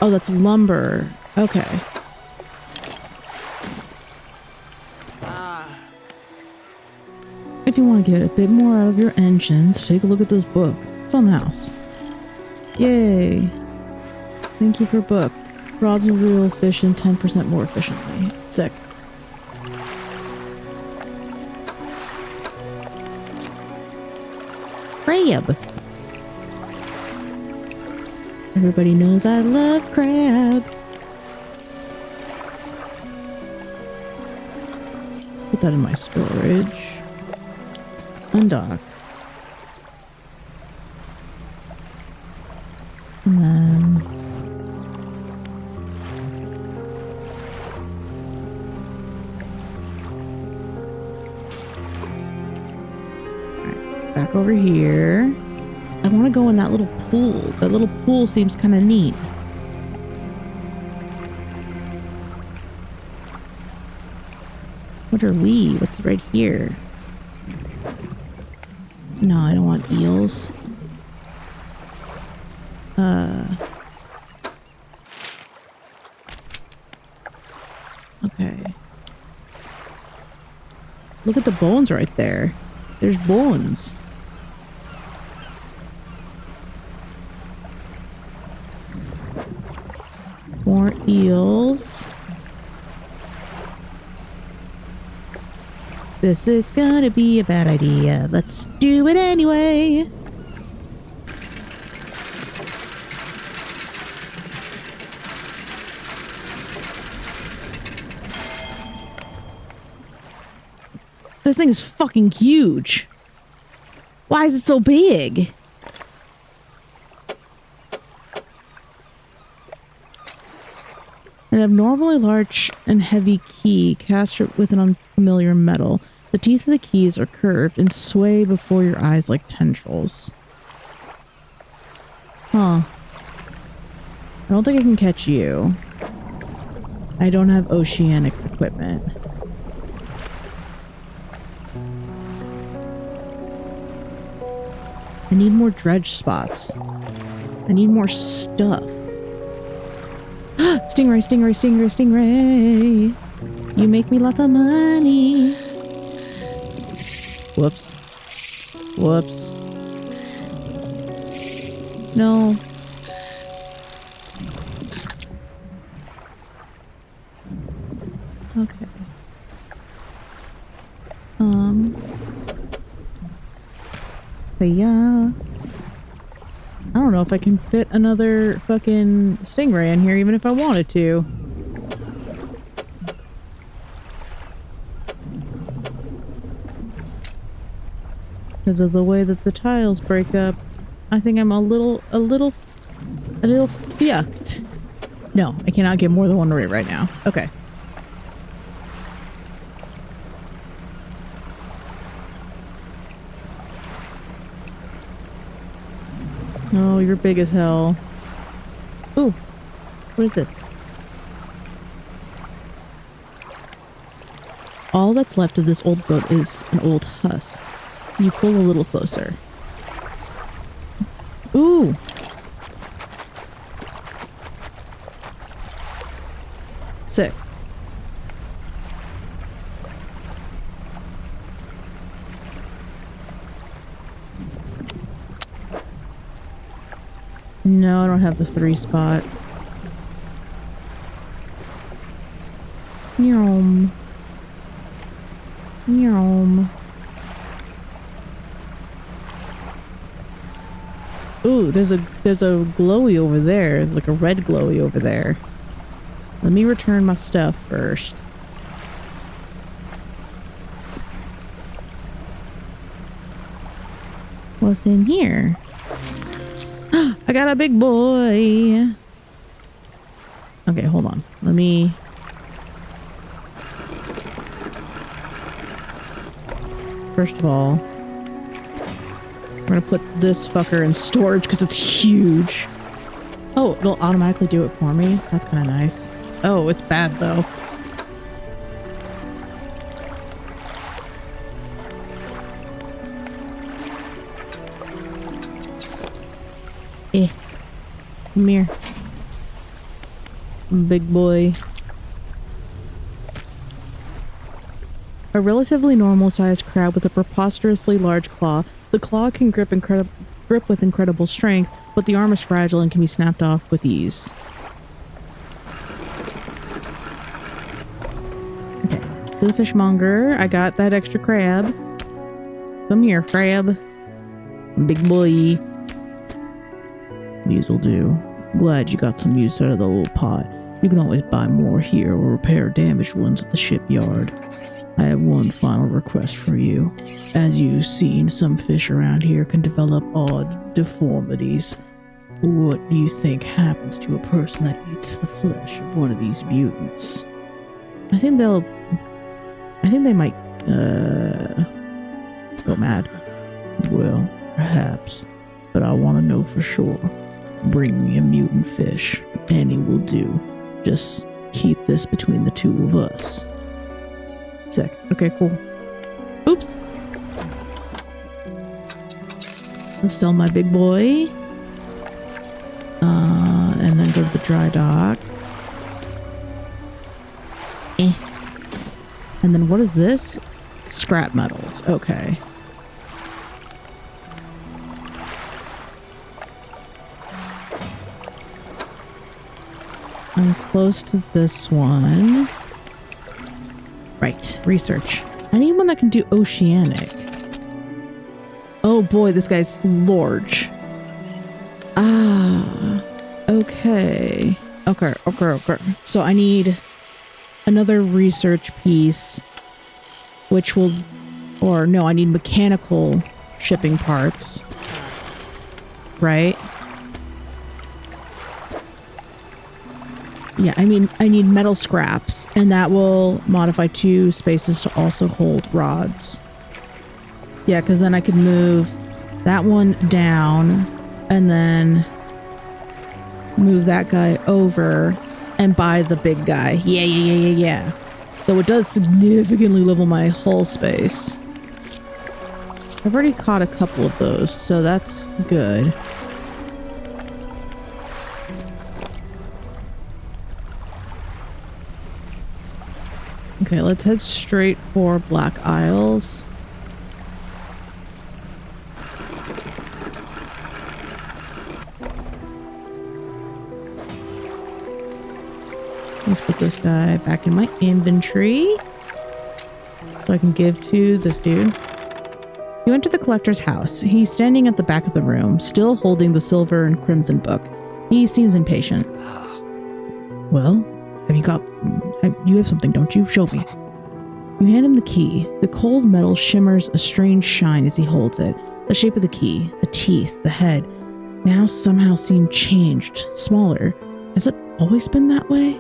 Oh, that's lumber. Okay. If you want to get a bit more out of your engines, take a look at this book. It's on the house. Yay. Thank you for book. Rods and reel fishing 10% more efficiently. Sick. Crab. Everybody knows I love crab. Put that in my storage. Undock. And then back over here. I want to go in that little pool. That little pool seems kind of neat. What are we? What's right here? No, I don't want eels. Okay. Look at the bones right there. There's bones. More eels. This is gonna be a bad idea. Let's do it anyway. This thing is fucking huge. Why is it so big? An abnormally large and heavy key cast with an unfamiliar metal. The teeth of the keys are curved and sway before your eyes like tendrils. Huh. I don't think I can catch you. I don't have oceanic equipment. I need more dredge spots. I need more stuff. Stingray, stingray, stingray, stingray. You make me lots of money. Whoops. Whoops. No. Okay. But yeah. I don't know if I can fit another fucking stingray in here, even if I wanted to. Because of the way that the tiles break up, I think I'm a little fucked. No, I cannot get more than one right now. Okay. Oh, you're big as hell. Ooh, what is this? All that's left of this old boat is an old husk. You pull a little closer. Ooh! Sick. No, I don't have the 3 spot. Yum. Yum. Ooh, there's a glowy over there. There's like a red glowy over there. Let me return my stuff first. What's in here? I got a big boy. Okay, hold on. Let me... First of all, I'm gonna put this fucker in storage because it's huge. Oh, it'll automatically do it for me. That's kind of nice. Oh, it's bad though. Come here. Big boy. A relatively normal-sized crab with a preposterously large claw. The claw can grip with incredible strength, but the arm is fragile and can be snapped off with ease. Okay, to the fishmonger. I got that extra crab. Come here, crab. Big boy. These'll do. Glad you got some use out of the little pot. You can always buy more here or repair damaged ones at the shipyard. I have one final request for you. As you've seen, some fish around here can develop odd deformities. What do you think happens to a person that eats the flesh of one of these mutants? I think they might, go mad. Well, perhaps, but I want to know for sure. Bring me a mutant fish. Any will do. Just keep this between the two of us. Sick. Okay, cool. Oops. I'll sell my big boy. And then go to the dry dock. And then what is this? Scrap metals. Okay. I'm close to this one. Right. Research. I need one that can do oceanic. Oh boy, this guy's large. Ah. Okay. Okay. So I need another research piece, which will, or no, I need mechanical shipping parts. Right? Yeah, I mean, I need metal scraps, and that will modify 2 spaces to also hold rods. Yeah, because then I could move that one down, and then move that guy over and buy the big guy. Yeah. Though it does significantly level my hull space. I've already caught a couple of those, so that's good. Okay, let's head straight for Black Isles. Let's put this guy back in my inventory so I can give to this dude. You enter the collector's house. He's standing at the back of the room, still holding the silver and crimson book. He seems impatient. Well, you have something, don't you? Show me. You hand him the key. The cold metal shimmers a strange shine as he holds it. The shape of the key, the teeth, the head, now somehow seem changed, smaller. Has it always been that way?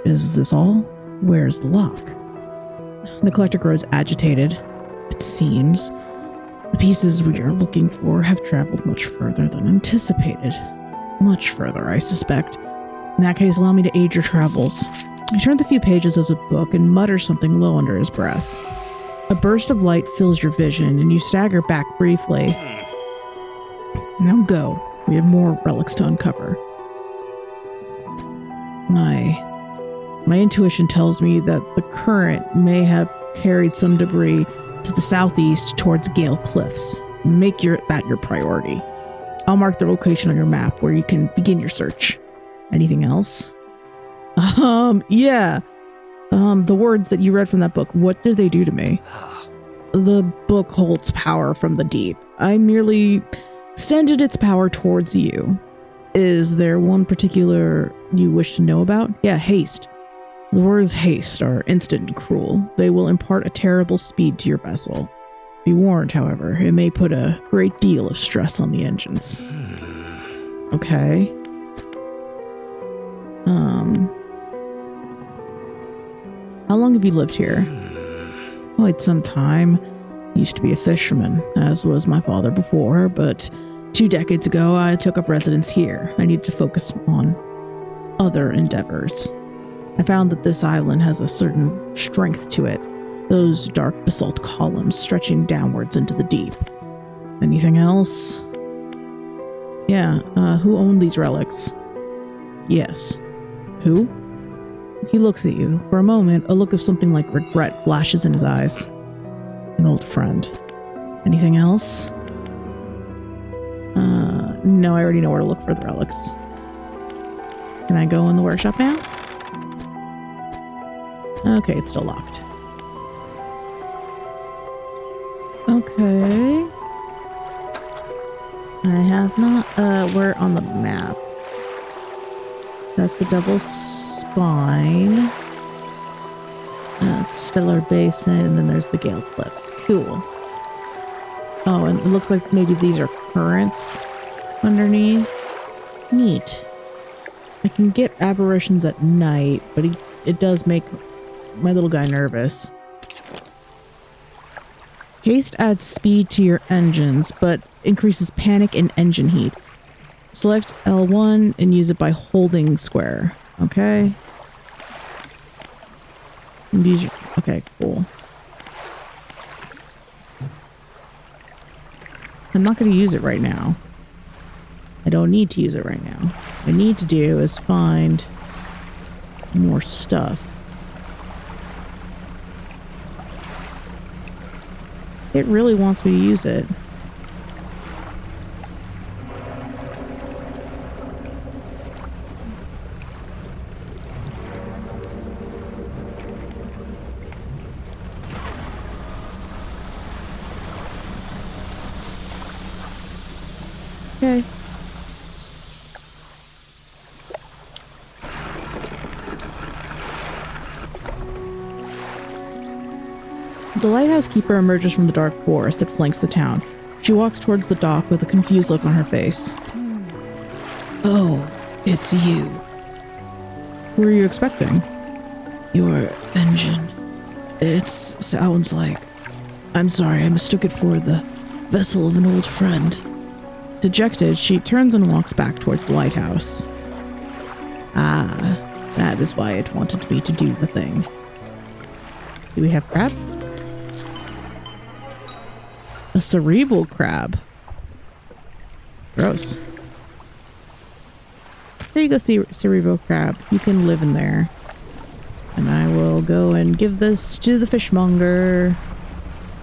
Is this all? Where's the lock? The collector grows agitated. It seems the pieces we are looking for have traveled much further than anticipated. Much further, I suspect. In that case, allow me to aid your travels. He turns a few pages of the book and mutters something low under his breath. A burst of light fills your vision, and you stagger back briefly. Now go. We have more relics to uncover. My intuition tells me that the current may have carried some debris to the southeast towards Gale Cliffs. Make that your priority. I'll mark the location on your map where you can begin your search. Anything else? Yeah. The words that you read from that book, what did they do to me? The book holds power from the deep. I merely extended its power towards you. Is there one particular you wish to know about? Yeah, haste. The words haste are instant and cruel. They will impart a terrible speed to your vessel. Be warned, however, it may put a great deal of stress on the engines. Okay. How long have you lived here? Quite some time. Used to be a fisherman, as was my father before, but 2 decades ago I took up residence here. I needed to focus on other endeavors. I found that this island has a certain strength to it, those dark basalt columns stretching downwards into the deep. Anything else? Yeah, who owned these relics? Yes. Who? He looks at you. For a moment, a look of something like regret flashes in his eyes. An old friend. Anything else? No, I already know where to look for the relics. Can I go in the workshop now? Okay, it's still locked. Okay. I have not, we're on the map. That's the double spine. Stellar Basin, and then there's the Gale Cliffs. Cool. Oh, and it looks like maybe these are currents underneath. Neat. I can get aberrations at night, but it does make my little guy nervous. Haste adds speed to your engines, but increases panic and engine heat. Select L1 and use it by holding square. Okay. And use your, okay, cool. I'm not going to use it right now. I don't need to use it right now. What I need to do is find more stuff. It really wants me to use it. Okay. The lighthouse keeper emerges from the dark forest that flanks the town. She walks towards the dock with a confused look on her face. Oh, it's you. Who are you expecting? Your engine. It sounds like... I'm sorry, I mistook it for the vessel of an old friend. Dejected, she turns and walks back towards the lighthouse. Ah, that is why it wanted me to do the thing. Do we have crab? A cerebral crab. Gross. There you go, cerebral crab. You can live in there. And I will go and give this to the fishmonger.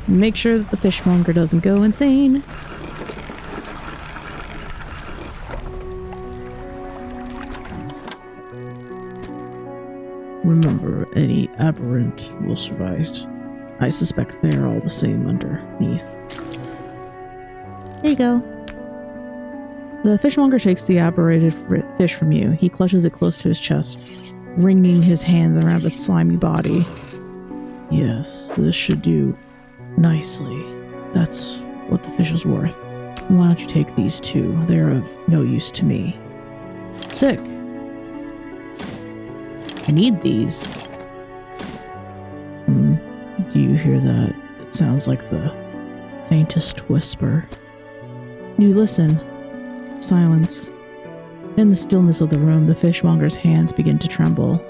Make sure that the fishmonger doesn't go insane. Remember, any aberrant will survive. I suspect they are all the same underneath. There you go. The fishmonger takes the aberrated fish from you. He clutches it close to his chest, wringing his hands around its slimy body. Yes, this should do nicely. That's what the fish is worth. Why don't you take these two? They're of no use to me. Sick. I need these. Do you hear that? It sounds like the faintest whisper. You listen. Silence. In the stillness of the room, the fishmonger's hands begin to tremble.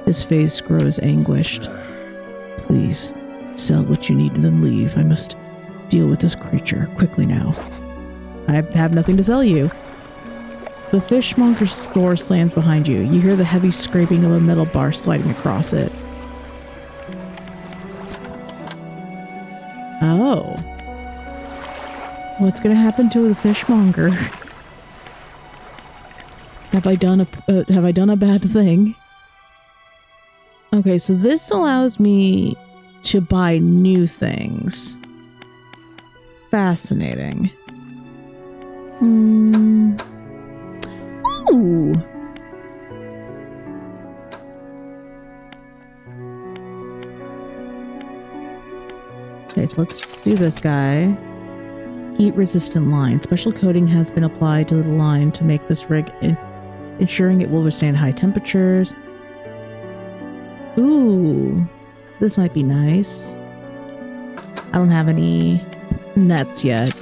His face grows anguished. Please, sell what you need and then leave. I must deal with this creature quickly now. I have nothing to sell you. The fishmonger's door slams behind you. You hear the heavy scraping of a metal bar sliding across it. Oh. What's gonna happen to the fishmonger? Have I done a bad thing? Okay, so this allows me to buy new things. Fascinating. Ooh. Okay, so let's do this guy. Heat resistant line. Special coating has been applied to the line to make this rig ensuring it will withstand high temperatures. Ooh, this might be nice. I don't have any nets yet.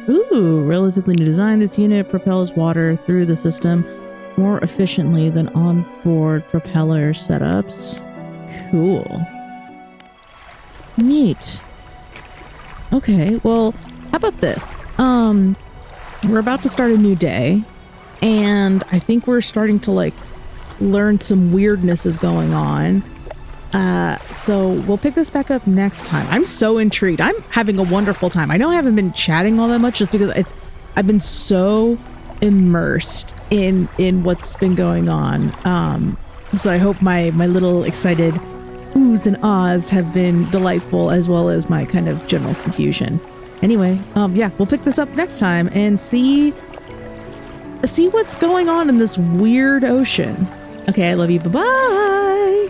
Ooh, relatively new design. This unit propels water through the system more efficiently than onboard propeller setups. Cool. Neat. Okay, well, how about this? We're about to start a new day, and I think we're starting to, like, learn some weirdness is going on. So we'll pick this back up next time. I'm so intrigued. I'm having a wonderful time. I know I haven't been chatting all that much just because I've been so immersed in what's been going on. So I hope my little excited oohs and ahs have been delightful, as well as my kind of general confusion. Anyway, yeah, we'll pick this up next time and see what's going on in this weird ocean. Okay, I love you. Bye-bye.